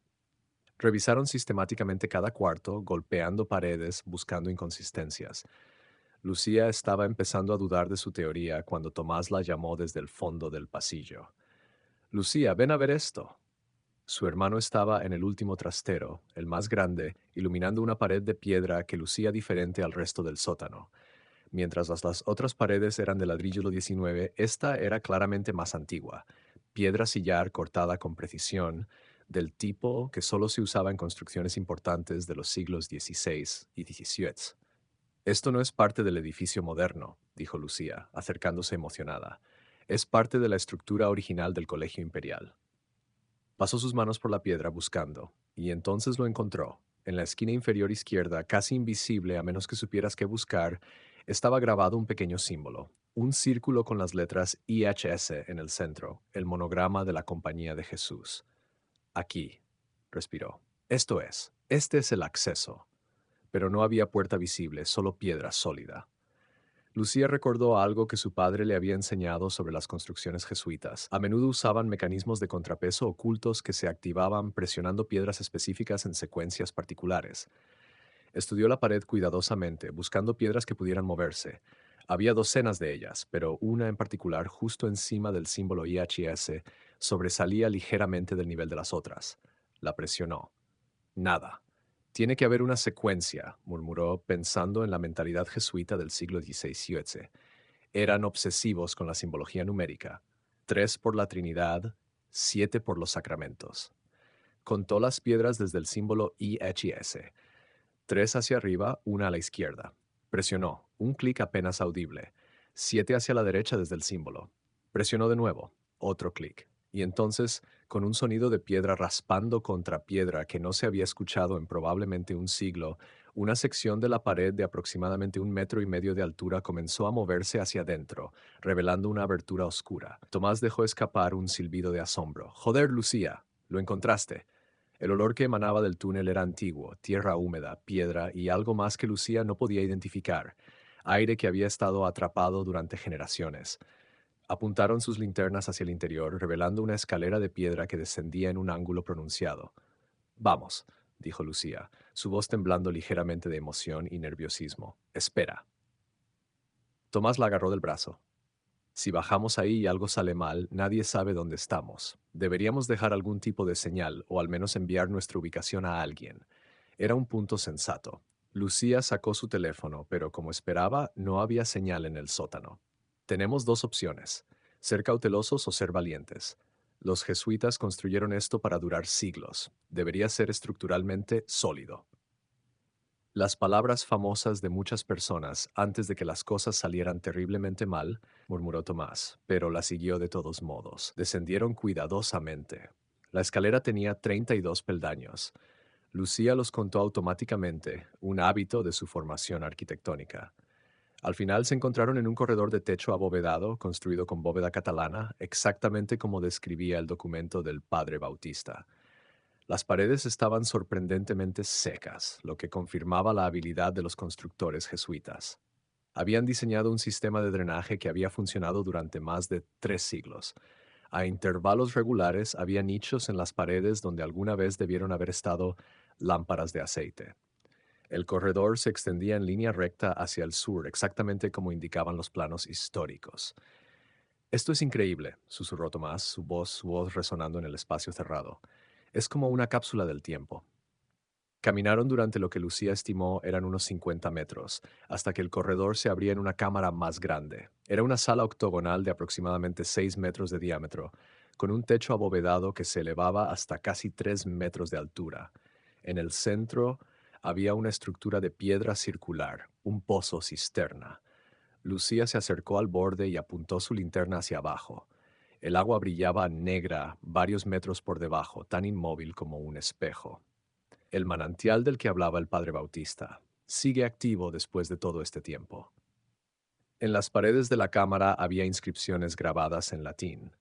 Revisaron sistemáticamente cada cuarto, golpeando paredes, buscando inconsistencias. Lucía estaba empezando a dudar de su teoría cuando Tomás la llamó desde el fondo del pasillo. Lucía, ven a ver esto. Su hermano estaba en el último trastero, el más grande, iluminando una pared de piedra que lucía diferente al resto del sótano. Mientras las otras paredes eran de ladrillo XIX, esta era claramente más antigua, piedra sillar cortada con precisión, del tipo que solo se usaba en construcciones importantes de los siglos XVI y XVII. Esto no es parte del edificio moderno, dijo Lucía, acercándose emocionada. Es parte de la estructura original del Colegio Imperial. Pasó sus manos por la piedra buscando, y entonces lo encontró. En la esquina inferior izquierda, casi invisible a menos que supieras qué buscar, estaba grabado un pequeño símbolo, un círculo con las letras IHS en el centro, el monograma de la Compañía de Jesús. Aquí, respiró. Este es el acceso. Pero no había puerta visible, solo piedra sólida. Lucía recordó algo que su padre le había enseñado sobre las construcciones jesuitas. A menudo usaban mecanismos de contrapeso ocultos que se activaban presionando piedras específicas en secuencias particulares. Estudió la pared cuidadosamente, buscando piedras que pudieran moverse. Había docenas de ellas, pero una en particular, justo encima del símbolo IHS, sobresalía ligeramente del nivel de las otras. La presionó. Nada. Tiene que haber una secuencia, murmuró, pensando en la mentalidad jesuita del siglo XVII. Eran obsesivos con la simbología numérica. 3 por la Trinidad, 7 por los sacramentos. Contó las piedras desde el símbolo IHS. 3 hacia arriba, una a la izquierda. Presionó, un clic apenas audible. 7 hacia la derecha desde el símbolo. Presionó de nuevo, otro clic. Y entonces, con un sonido de piedra raspando contra piedra que no se había escuchado en probablemente un siglo, una sección de la pared de aproximadamente 1,5 metros de altura comenzó a moverse hacia adentro, revelando una abertura oscura. Tomás dejó escapar un silbido de asombro. «Joder, Lucía, lo encontraste». El olor que emanaba del túnel era antiguo, tierra húmeda, piedra y algo más que Lucía no podía identificar, aire que había estado atrapado durante generaciones. Apuntaron sus linternas hacia el interior, revelando una escalera de piedra que descendía en un ángulo pronunciado. «Vamos», dijo Lucía, su voz temblando ligeramente de emoción y nerviosismo. «Espera». Tomás la agarró del brazo. Si bajamos ahí y algo sale mal, nadie sabe dónde estamos. Deberíamos dejar algún tipo de señal o al menos enviar nuestra ubicación a alguien. Era un punto sensato. Lucía sacó su teléfono, pero como esperaba, no había señal en el sótano. Tenemos dos opciones: ser cautelosos o ser valientes. Los jesuitas construyeron esto para durar siglos. Debería ser estructuralmente sólido. Las palabras famosas de muchas personas antes de que las cosas salieran terriblemente mal, murmuró Tomás, pero la siguió de todos modos. Descendieron cuidadosamente. La escalera tenía 32 peldaños. Lucía los contó automáticamente, un hábito de su formación arquitectónica. Al final se encontraron en un corredor de techo abovedado, construido con bóveda catalana, exactamente como describía el documento del padre Bautista. Las paredes estaban sorprendentemente secas, lo que confirmaba la habilidad de los constructores jesuitas. Habían diseñado un sistema de drenaje que había funcionado durante más de 3 siglos. A intervalos regulares había nichos en las paredes donde alguna vez debieron haber estado lámparas de aceite. El corredor se extendía en línea recta hacia el sur, exactamente como indicaban los planos históricos. «Esto es increíble», susurró Tomás, su voz resonando en el espacio cerrado. «Es como una cápsula del tiempo». Caminaron durante lo que Lucía estimó eran unos 50 metros, hasta que el corredor se abría en una cámara más grande. Era una sala octogonal de aproximadamente 6 metros de diámetro, con un techo abovedado que se elevaba hasta casi 3 metros de altura. En el centro había una estructura de piedra circular, un pozo cisterna. Lucía se acercó al borde y apuntó su linterna hacia abajo. El agua brillaba negra varios metros por debajo, tan inmóvil como un espejo. El manantial del que hablaba el padre Bautista sigue activo después de todo este tiempo. En las paredes de la cámara había inscripciones grabadas en latín.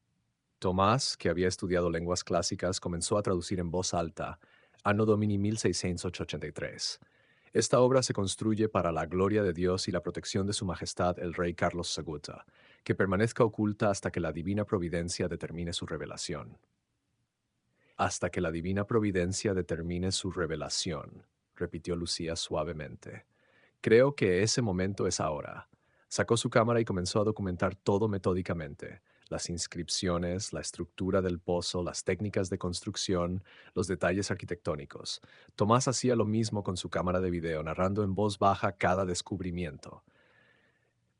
Tomás, que había estudiado lenguas clásicas, comenzó a traducir en voz alta, Anno Domini 1683. Esta obra se construye para la gloria de Dios y la protección de Su Majestad el Rey Carlos II, que permanezca oculta hasta que la divina providencia determine su revelación. Hasta que la divina providencia determine su revelación, repitió Lucía suavemente. Creo que ese momento es ahora. Sacó su cámara y comenzó a documentar todo metódicamente: las inscripciones, la estructura del pozo, las técnicas de construcción, los detalles arquitectónicos. Tomás hacía lo mismo con su cámara de video, narrando en voz baja cada descubrimiento.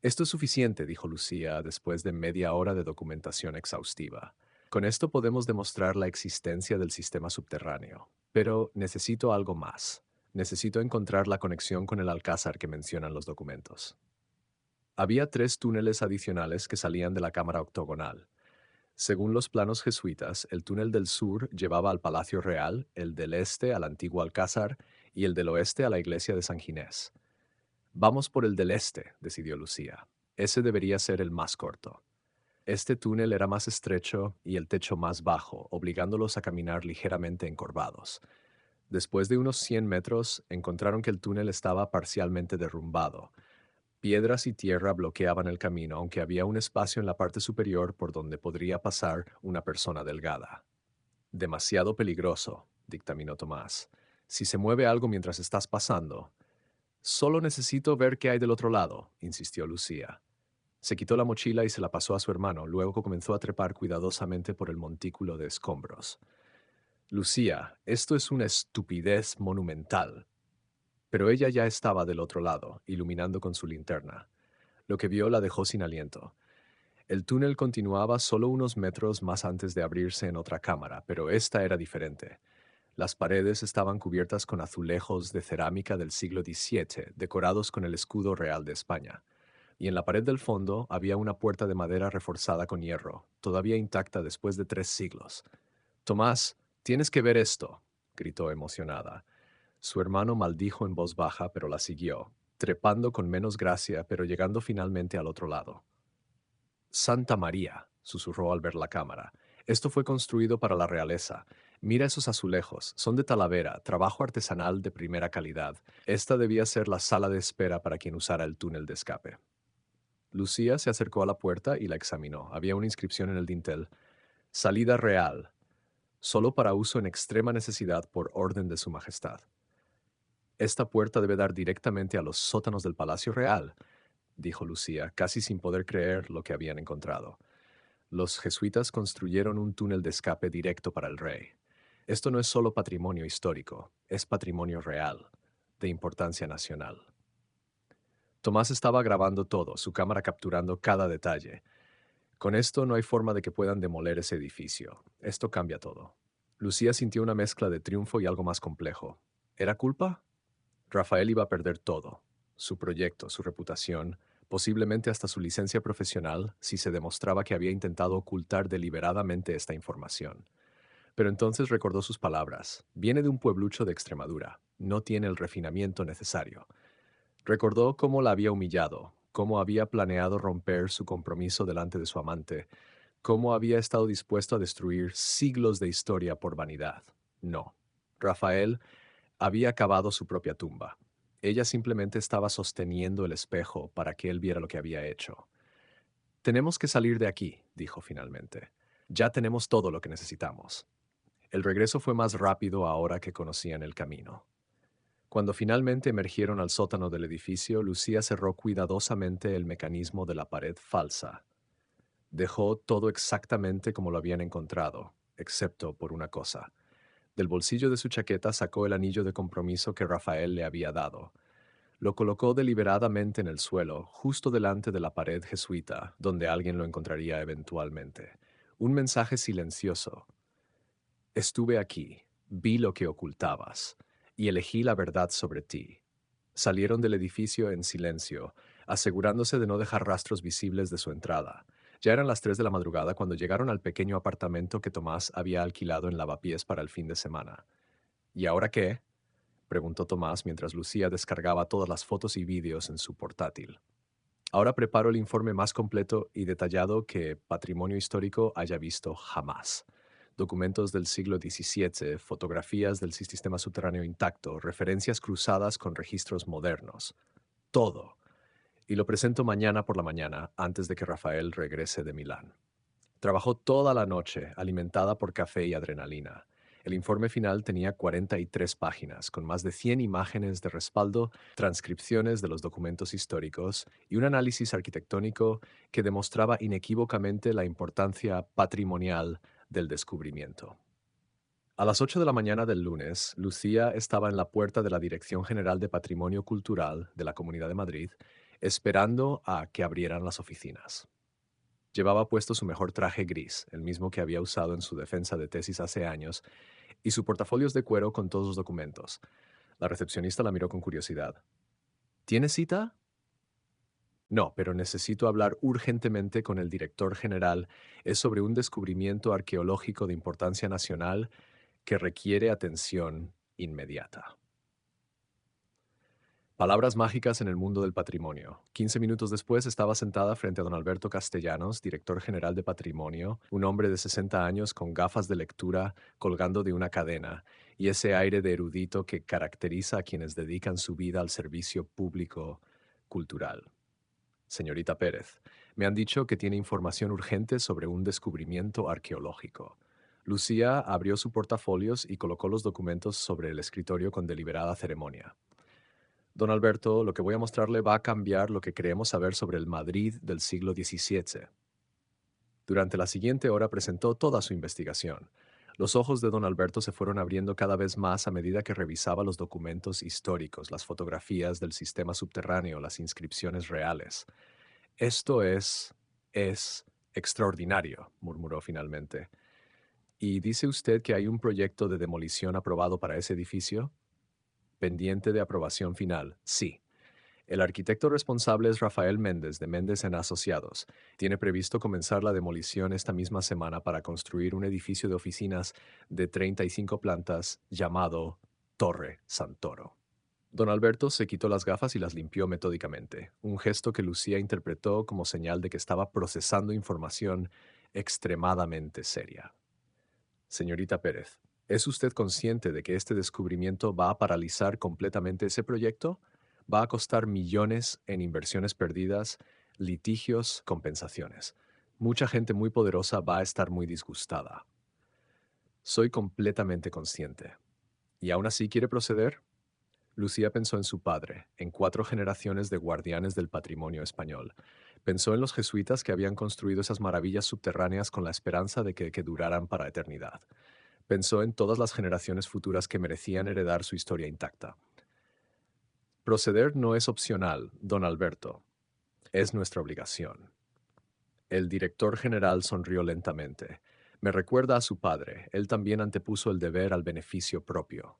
Esto es suficiente, dijo Lucía, después de media hora de documentación exhaustiva. Con esto podemos demostrar la existencia del sistema subterráneo. Pero necesito algo más. Necesito encontrar la conexión con el alcázar que mencionan los documentos. Había 3 túneles adicionales que salían de la cámara octogonal. Según los planos jesuitas, el túnel del sur llevaba al Palacio Real, el del este al antiguo alcázar y el del oeste a la iglesia de San Ginés. Vamos por el del este, decidió Lucía. Ese debería ser el más corto. Este túnel era más estrecho y el techo más bajo, obligándolos a caminar ligeramente encorvados. Después de unos 100 metros, encontraron que el túnel estaba parcialmente derrumbado. Piedras y tierra bloqueaban el camino, aunque había un espacio en la parte superior por donde podría pasar una persona delgada. Demasiado peligroso, dictaminó Tomás. Si se mueve algo mientras estás pasando. Solo necesito ver qué hay del otro lado, insistió Lucía. Se quitó la mochila y se la pasó a su hermano, luego comenzó a trepar cuidadosamente por el montículo de escombros. Lucía, esto es una estupidez monumental. Pero ella ya estaba del otro lado, iluminando con su linterna. Lo que vio la dejó sin aliento. El túnel continuaba solo unos metros más antes de abrirse en otra cámara, pero esta era diferente. Las paredes estaban cubiertas con azulejos de cerámica del siglo XVII, decorados con el escudo real de España. Y en la pared del fondo había una puerta de madera reforzada con hierro, todavía intacta después de 3 siglos. Tomás, tienes que ver esto, gritó emocionada. Su hermano maldijo en voz baja, pero la siguió, trepando con menos gracia, pero llegando finalmente al otro lado. Santa María, susurró al ver la cámara. Esto fue construido para la realeza. Mira esos azulejos, son de Talavera, trabajo artesanal de primera calidad. Esta debía ser la sala de espera para quien usara el túnel de escape. Lucía se acercó a la puerta y la examinó. Había una inscripción en el dintel: Salida real, solo para uso en extrema necesidad por orden de Su Majestad. Esta puerta debe dar directamente a los sótanos del Palacio Real, dijo Lucía, casi sin poder creer lo que habían encontrado. Los jesuitas construyeron un túnel de escape directo para el rey. Esto no es solo patrimonio histórico, es patrimonio real, de importancia nacional. Tomás estaba grabando todo, su cámara capturando cada detalle. Con esto no hay forma de que puedan demoler ese edificio. Esto cambia todo. Lucía sintió una mezcla de triunfo y algo más complejo. ¿Era culpa? Rafael iba a perder todo: su proyecto, su reputación, posiblemente hasta su licencia profesional, si se demostraba que había intentado ocultar deliberadamente esta información. Pero entonces recordó sus palabras. Viene de un pueblucho de Extremadura. No tiene el refinamiento necesario. Recordó cómo la había humillado, cómo había planeado romper su compromiso delante de su amante, cómo había estado dispuesto a destruir siglos de historia por vanidad. No. Rafael había cavado su propia tumba. Ella simplemente estaba sosteniendo el espejo para que él viera lo que había hecho. Tenemos que salir de aquí, dijo finalmente. Ya tenemos todo lo que necesitamos. El regreso fue más rápido ahora que conocían el camino. Cuando finalmente emergieron al sótano del edificio, Lucía cerró cuidadosamente el mecanismo de la pared falsa. Dejó todo exactamente como lo habían encontrado, excepto por una cosa. Del bolsillo de su chaqueta sacó el anillo de compromiso que Rafael le había dado. Lo colocó deliberadamente en el suelo, justo delante de la pared jesuita, donde alguien lo encontraría eventualmente. Un mensaje silencioso. Estuve aquí, vi lo que ocultabas, y elegí la verdad sobre ti. Salieron del edificio en silencio, asegurándose de no dejar rastros visibles de su entrada. Ya eran las 3 de la madrugada cuando llegaron al pequeño apartamento que Tomás había alquilado en Lavapiés para el fin de semana. ¿Y ahora qué?, preguntó Tomás mientras Lucía descargaba todas las fotos y vídeos en su portátil. Ahora preparo el informe más completo y detallado que Patrimonio Histórico haya visto jamás. Documentos del siglo XVII, fotografías del sistema subterráneo intacto, referencias cruzadas con registros modernos. Todo. Y lo presento mañana por la mañana, antes de que Rafael regrese de Milán. Trabajó toda la noche, alimentada por café y adrenalina. El informe final tenía 43 páginas, con más de 100 imágenes de respaldo, transcripciones de los documentos históricos y un análisis arquitectónico que demostraba inequívocamente la importancia patrimonial del descubrimiento. A las 8 de la mañana del lunes, Lucía estaba en la puerta de la Dirección General de Patrimonio Cultural de la Comunidad de Madrid, esperando a que abrieran las oficinas. Llevaba puesto su mejor traje gris, el mismo que había usado en su defensa de tesis hace años, y su portafolios de cuero con todos los documentos. La recepcionista la miró con curiosidad. ¿Tiene cita? No, pero necesito hablar urgentemente con el director general. Es sobre un descubrimiento arqueológico de importancia nacional que requiere atención inmediata. Palabras mágicas en el mundo del patrimonio. 15 minutos después estaba sentada frente a don Alberto Castellanos, director general de Patrimonio, un hombre de 60 años con gafas de lectura colgando de una cadena y ese aire de erudito que caracteriza a quienes dedican su vida al servicio público cultural. Señorita Pérez, me han dicho que tiene información urgente sobre un descubrimiento arqueológico. Lucía abrió su portafolios y colocó los documentos sobre el escritorio con deliberada ceremonia. Don Alberto, lo que voy a mostrarle va a cambiar lo que creemos saber sobre el Madrid del siglo XVII. Durante la siguiente hora presentó toda su investigación. Los ojos de don Alberto se fueron abriendo cada vez más a medida que revisaba los documentos históricos, las fotografías del sistema subterráneo, las inscripciones reales. Esto es extraordinario, murmuró finalmente. ¿Y dice usted que hay un proyecto de demolición aprobado para ese edificio? Pendiente de aprobación final, sí. El arquitecto responsable es Rafael Méndez, de Méndez en Asociados. Tiene previsto comenzar la demolición esta misma semana para construir un edificio de oficinas de 35 plantas llamado Torre Santoro. Don Alberto se quitó las gafas y las limpió metódicamente, un gesto que Lucía interpretó como señal de que estaba procesando información extremadamente seria. Señorita Pérez, ¿es usted consciente de que este descubrimiento va a paralizar completamente ese proyecto? Va a costar millones en inversiones perdidas, litigios, compensaciones. Mucha gente muy poderosa va a estar muy disgustada. Soy completamente consciente. ¿Y aún así quiere proceder? Lucía pensó en su padre, en 4 generaciones de guardianes del patrimonio español. Pensó en los jesuitas que habían construido esas maravillas subterráneas con la esperanza de que duraran para eternidad. Pensó en todas las generaciones futuras que merecían heredar su historia intacta. Proceder no es opcional, don Alberto. Es nuestra obligación. El director general sonrió lentamente. Me recuerda a su padre. Él también antepuso el deber al beneficio propio.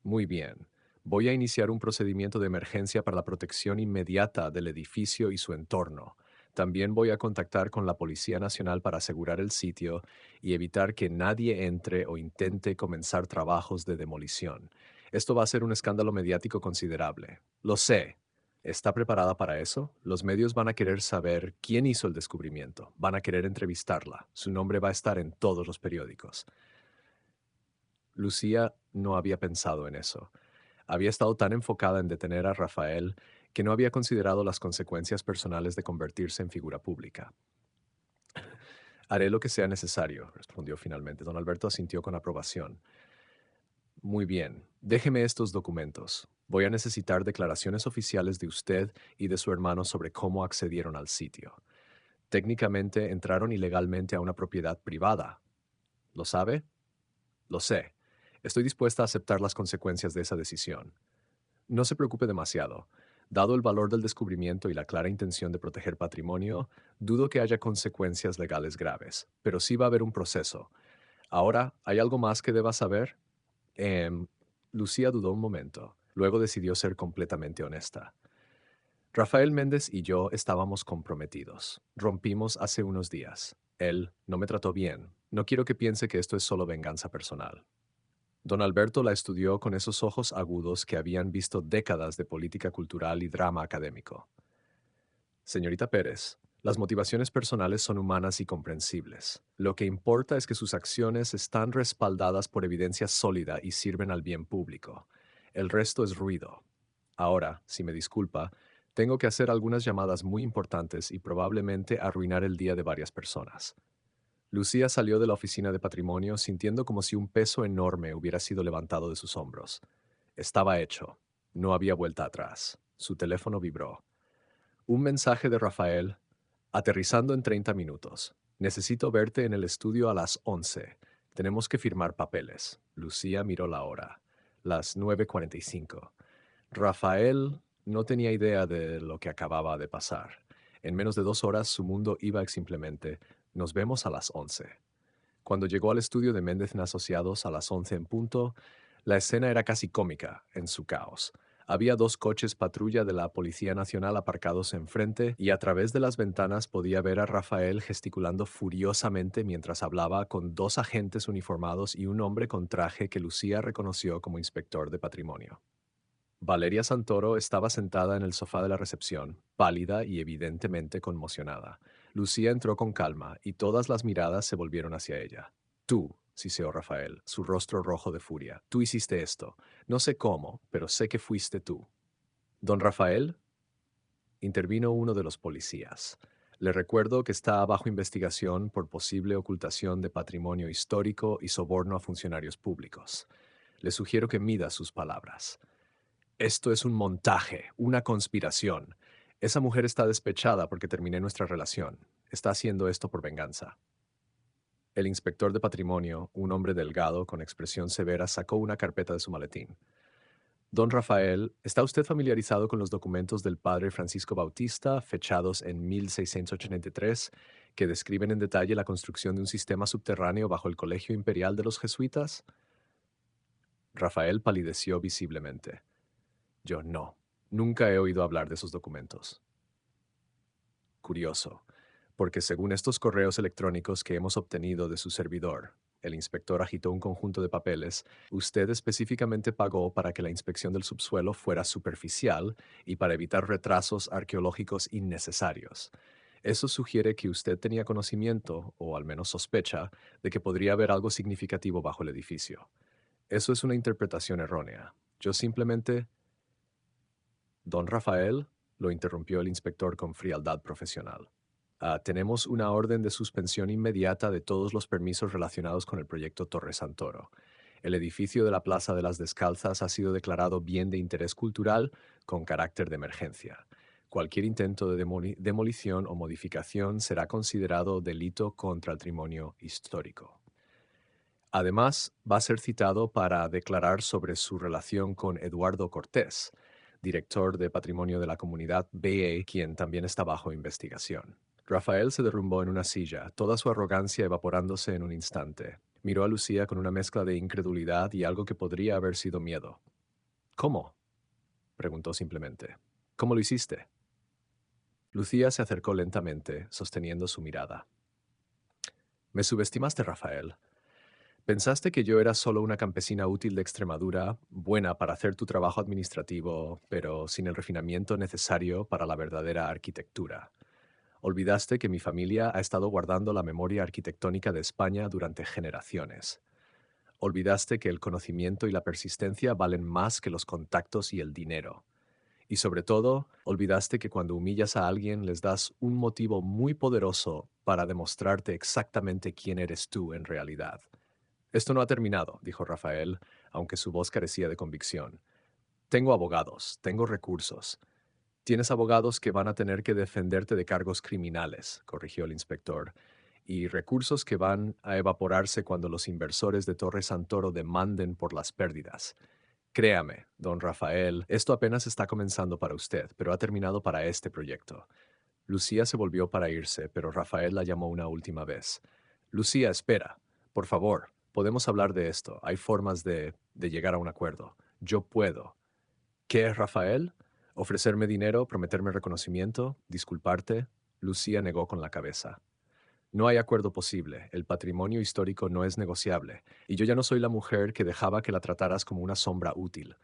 Muy bien. Voy a iniciar un procedimiento de emergencia para la protección inmediata del edificio y su entorno. También voy a contactar con la Policía Nacional para asegurar el sitio y evitar que nadie entre o intente comenzar trabajos de demolición. Esto va a ser un escándalo mediático considerable. Lo sé. ¿Está preparada para eso? Los medios van a querer saber quién hizo el descubrimiento. Van a querer entrevistarla. Su nombre va a estar en todos los periódicos. Lucía no había pensado en eso. Había estado tan enfocada en detener a Rafael que no había considerado las consecuencias personales de convertirse en figura pública. Haré lo que sea necesario, respondió finalmente. Don Alberto asintió con aprobación. Muy bien, déjeme estos documentos. Voy a necesitar declaraciones oficiales de usted y de su hermano sobre cómo accedieron al sitio. Técnicamente entraron ilegalmente a una propiedad privada. ¿Lo sabe? Lo sé. Estoy dispuesta a aceptar las consecuencias de esa decisión. No se preocupe demasiado. Dado el valor del descubrimiento y la clara intención de proteger patrimonio, dudo que haya consecuencias legales graves, pero sí va a haber un proceso. Ahora, ¿hay algo más que deba saber? Em, Lucía dudó un momento. Luego decidió ser completamente honesta. Rafael Méndez y yo estábamos comprometidos. Rompimos hace unos días. Él no me trató bien. No quiero que piense que esto es solo venganza personal. Don Alberto la estudió con esos ojos agudos que habían visto décadas de política cultural y drama académico. Señorita Pérez, las motivaciones personales son humanas y comprensibles. Lo que importa es que sus acciones están respaldadas por evidencia sólida y sirven al bien público. El resto es ruido. Ahora, si me disculpa, tengo que hacer algunas llamadas muy importantes y probablemente arruinar el día de varias personas. Lucía salió de la oficina de patrimonio sintiendo como si un peso enorme hubiera sido levantado de sus hombros. Estaba hecho. No había vuelta atrás. Su teléfono vibró. Un mensaje de Rafael. Aterrizando en 30 minutos. Necesito verte en el estudio a las 11. Tenemos que firmar papeles. Lucía miró la hora. Las 9:45. Rafael no tenía idea de lo que acababa de pasar. En menos de 2 horas su mundo iba simplemente, nos vemos a las 11. Cuando llegó al estudio de Méndez Asociados a las 11 en punto, la escena era casi cómica en su caos. Había 2 coches patrulla de la Policía Nacional aparcados enfrente y a través de las ventanas podía ver a Rafael gesticulando furiosamente mientras hablaba con 2 agentes uniformados y un hombre con traje que Lucía reconoció como inspector de patrimonio. Valeria Santoro estaba sentada en el sofá de la recepción, pálida y evidentemente conmocionada. Lucía entró con calma y todas las miradas se volvieron hacia ella. Tú, siseó Rafael, su rostro rojo de furia. Tú hiciste esto. No sé cómo, pero sé que fuiste tú. Don Rafael, intervino uno de los policías. Le recuerdo que está bajo investigación por posible ocultación de patrimonio histórico y soborno a funcionarios públicos. Le sugiero que mida sus palabras. Esto es un montaje, una conspiración. Esa mujer está despechada porque terminé nuestra relación. Está haciendo esto por venganza. El inspector de patrimonio, un hombre delgado con expresión severa, sacó una carpeta de su maletín. Don Rafael, ¿está usted familiarizado con los documentos del padre Francisco Bautista, fechados en 1683, que describen en detalle la construcción de un sistema subterráneo bajo el Colegio Imperial de los Jesuitas? Rafael palideció visiblemente. Yo no. Nunca he oído hablar de esos documentos. Curioso, porque según estos correos electrónicos que hemos obtenido de su servidor, el inspector agitó un conjunto de papeles, usted específicamente pagó para que la inspección del subsuelo fuera superficial y para evitar retrasos arqueológicos innecesarios. Eso sugiere que usted tenía conocimiento, o al menos sospecha, de que podría haber algo significativo bajo el edificio. Eso es una interpretación errónea. Yo simplemente... Don Rafael, lo interrumpió el inspector con frialdad profesional. Tenemos una orden de suspensión inmediata de todos los permisos relacionados con el proyecto Torre Santoro. El edificio de la Plaza de las Descalzas ha sido declarado bien de interés cultural con carácter de emergencia. Cualquier intento de demolición o modificación será considerado delito contra el patrimonio histórico. Además, va a ser citado para declarar sobre su relación con Eduardo Cortés, director de Patrimonio de la Comunidad BA, quien también está bajo investigación. Rafael se derrumbó en una silla, toda su arrogancia evaporándose en un instante. Miró a Lucía con una mezcla de incredulidad y algo que podría haber sido miedo. ¿Cómo? Preguntó simplemente. ¿Cómo lo hiciste? Lucía se acercó lentamente, sosteniendo su mirada. Me subestimaste, Rafael. Pensaste que yo era solo una campesina útil de Extremadura, buena para hacer tu trabajo administrativo, pero sin el refinamiento necesario para la verdadera arquitectura. Olvidaste que mi familia ha estado guardando la memoria arquitectónica de España durante generaciones. Olvidaste que el conocimiento y la persistencia valen más que los contactos y el dinero. Y sobre todo, olvidaste que cuando humillas a alguien les das un motivo muy poderoso para demostrarte exactamente quién eres tú en realidad. Esto no ha terminado, dijo Rafael, aunque su voz carecía de convicción. Tengo abogados, tengo recursos. Tienes abogados que van a tener que defenderte de cargos criminales, corrigió el inspector, y recursos que van a evaporarse cuando los inversores de Torre Santoro demanden por las pérdidas. Créame, don Rafael, esto apenas está comenzando para usted, pero ha terminado para este proyecto. Lucía se volvió para irse, pero Rafael la llamó una última vez. Lucía, espera. Por favor, podemos hablar de esto. Hay formas de llegar a un acuerdo. Yo puedo. ¿Qué es Rafael? ¿Ofrecerme dinero, prometerme reconocimiento, disculparte? Lucía negó con la cabeza. No hay acuerdo posible. El patrimonio histórico no es negociable. Y yo ya no soy la mujer que dejaba que la trataras como una sombra útil.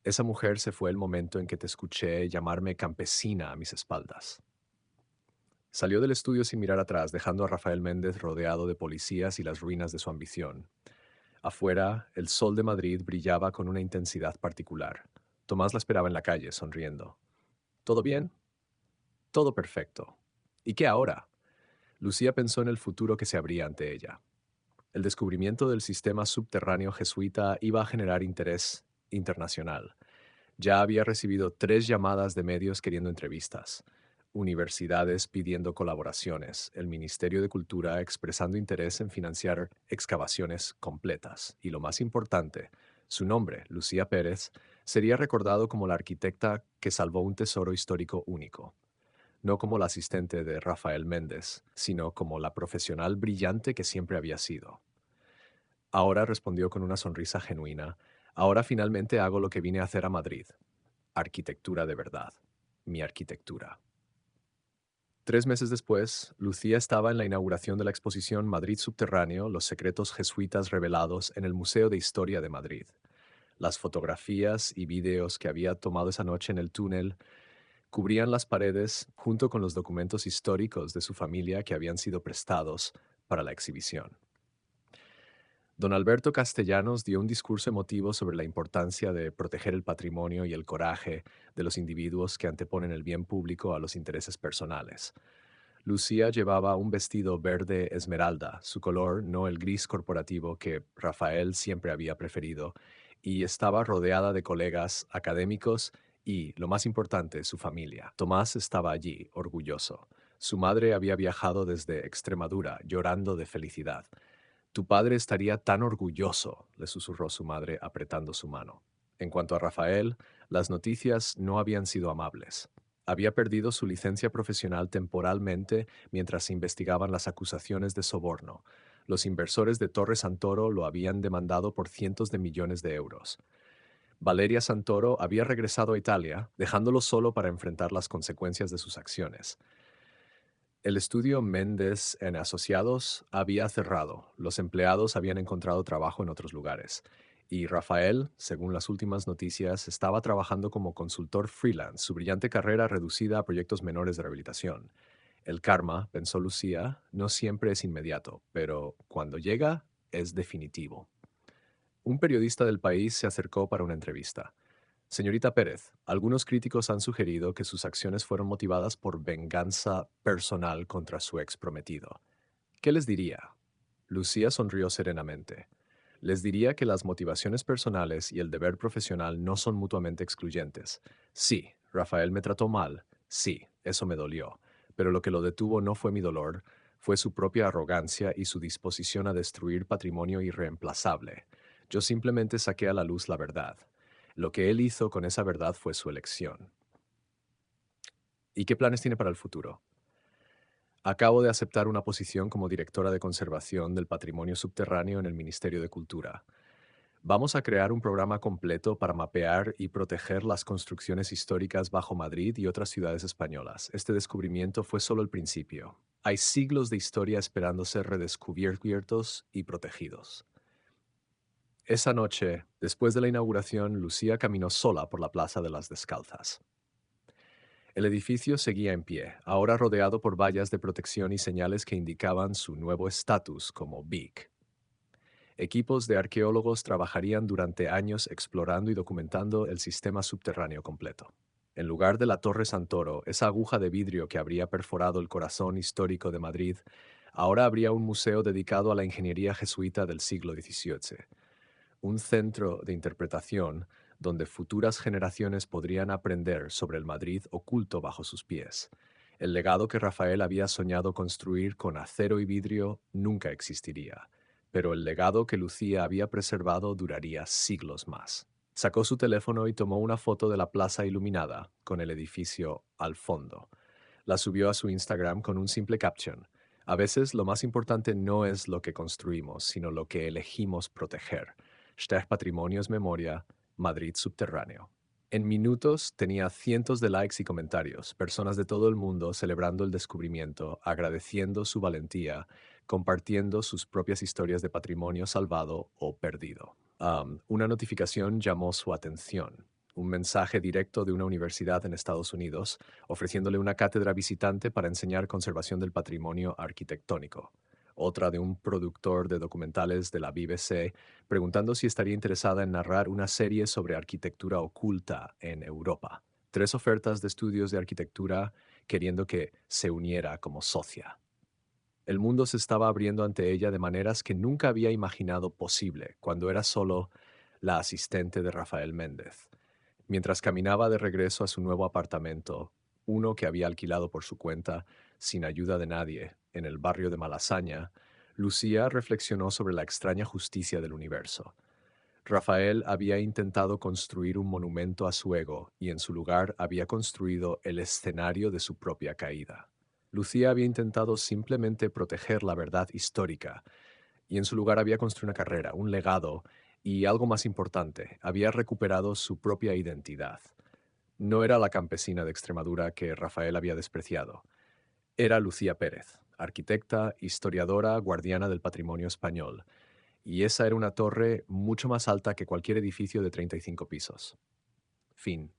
Esa mujer se fue el momento en que te escuché llamarme campesina a mis espaldas. Salió del estudio sin mirar atrás, dejando a Rafael Méndez rodeado de policías y las ruinas de su ambición. Afuera, el sol de Madrid brillaba con una intensidad particular. Tomás la esperaba en la calle, sonriendo. ¿Todo bien? Todo perfecto. ¿Y qué ahora? Lucía pensó en el futuro que se abría ante ella. El descubrimiento del sistema subterráneo jesuita iba a generar interés internacional. Ya había recibido 3 llamadas de medios queriendo entrevistas, universidades pidiendo colaboraciones, el Ministerio de Cultura expresando interés en financiar excavaciones completas y, lo más importante, su nombre, Lucía Pérez, sería recordado como la arquitecta que salvó un tesoro histórico único, no como la asistente de Rafael Méndez, sino como la profesional brillante que siempre había sido. Ahora, respondió con una sonrisa genuina, ahora finalmente hago lo que vine a hacer a Madrid: arquitectura de verdad, mi arquitectura. 3 meses después, Lucía estaba en la inauguración de la exposición Madrid Subterráneo, los secretos jesuitas revelados, en el Museo de Historia de Madrid. Las fotografías y videos que había tomado esa noche en el túnel cubrían las paredes junto con los documentos históricos de su familia que habían sido prestados para la exhibición. Don Alberto Castellanos dio un discurso emotivo sobre la importancia de proteger el patrimonio y el coraje de los individuos que anteponen el bien público a los intereses personales. Lucía llevaba un vestido verde esmeralda, su color, no el gris corporativo que Rafael siempre había preferido, y estaba rodeada de colegas académicos y, lo más importante, su familia. Tomás estaba allí, orgulloso. Su madre había viajado desde Extremadura, llorando de felicidad. Tu padre estaría tan orgulloso, le susurró su madre apretando su mano. En cuanto a Rafael, las noticias no habían sido amables. Había perdido su licencia profesional temporalmente mientras se investigaban las acusaciones de soborno. Los inversores de Torre Santoro lo habían demandado por cientos de millones de euros. Valeria Santoro había regresado a Italia, dejándolo solo para enfrentar las consecuencias de sus acciones. El estudio Méndez en Asociados había cerrado, los empleados habían encontrado trabajo en otros lugares, y Rafael, según las últimas noticias, estaba trabajando como consultor freelance, su brillante carrera reducida a proyectos menores de rehabilitación. El karma, pensó Lucía, no siempre es inmediato, pero cuando llega, es definitivo. Un periodista del país se acercó para una entrevista. Señorita Pérez, algunos críticos han sugerido que sus acciones fueron motivadas por venganza personal contra su ex prometido. ¿Qué les diría? Lucía sonrió serenamente. Les diría que las motivaciones personales y el deber profesional no son mutuamente excluyentes. Sí, Rafael me trató mal. Sí, eso me dolió. Pero lo que lo detuvo no fue mi dolor, fue su propia arrogancia y su disposición a destruir patrimonio irreemplazable. Yo simplemente saqué a la luz la verdad. Lo que él hizo con esa verdad fue su elección. ¿Y qué planes tiene para el futuro? Acabo de aceptar una posición como directora de conservación del patrimonio subterráneo en el Ministerio de Cultura. Vamos a crear un programa completo para mapear y proteger las construcciones históricas bajo Madrid y otras ciudades españolas. Este descubrimiento fue solo el principio. Hay siglos de historia esperando ser redescubiertos y protegidos. Esa noche, después de la inauguración, Lucía caminó sola por la Plaza de las Descalzas. El edificio seguía en pie, ahora rodeado por vallas de protección y señales que indicaban su nuevo estatus como BIC. Equipos de arqueólogos trabajarían durante años explorando y documentando el sistema subterráneo completo. En lugar de la Torre Santoro, esa aguja de vidrio que habría perforado el corazón histórico de Madrid, ahora habría un museo dedicado a la ingeniería jesuita del siglo XVIII, un centro de interpretación donde futuras generaciones podrían aprender sobre el Madrid oculto bajo sus pies. El legado que Rafael había soñado construir con acero y vidrio nunca existiría, pero el legado que Lucía había preservado duraría siglos más. Sacó su teléfono y tomó una foto de la plaza iluminada, con el edificio al fondo. La subió a su Instagram con un simple caption: a veces lo más importante no es lo que construimos, sino lo que elegimos proteger. Stech Patrimonios Memoria, Madrid Subterráneo. En minutos tenía cientos de likes y comentarios, personas de todo el mundo celebrando el descubrimiento, agradeciendo su valentía, compartiendo sus propias historias de patrimonio salvado o perdido. Una notificación llamó su atención. un mensaje directo de una universidad en Estados Unidos, ofreciéndole una cátedra visitante para enseñar conservación del patrimonio arquitectónico. Otra de un productor de documentales de la BBC, preguntando si estaría interesada en narrar una serie sobre arquitectura oculta en Europa. Tres ofertas de estudios de arquitectura queriendo que se uniera como socia. El mundo se estaba abriendo ante ella de maneras que nunca había imaginado posible cuando era solo la asistente de Rafael Méndez. Mientras caminaba de regreso a su nuevo apartamento, uno que había alquilado por su cuenta, sin ayuda de nadie, en el barrio de Malasaña, Lucía reflexionó sobre la extraña justicia del universo. Rafael había intentado construir un monumento a su ego y en su lugar había construido el escenario de su propia caída. Lucía había intentado simplemente proteger la verdad histórica y en su lugar había construido una carrera, un legado y, algo más importante, había recuperado su propia identidad. No era la campesina de Extremadura que Rafael había despreciado. Era Lucía Pérez, arquitecta, historiadora, guardiana del patrimonio español. Y esa era una torre mucho más alta que cualquier edificio de 35 pisos. Fin.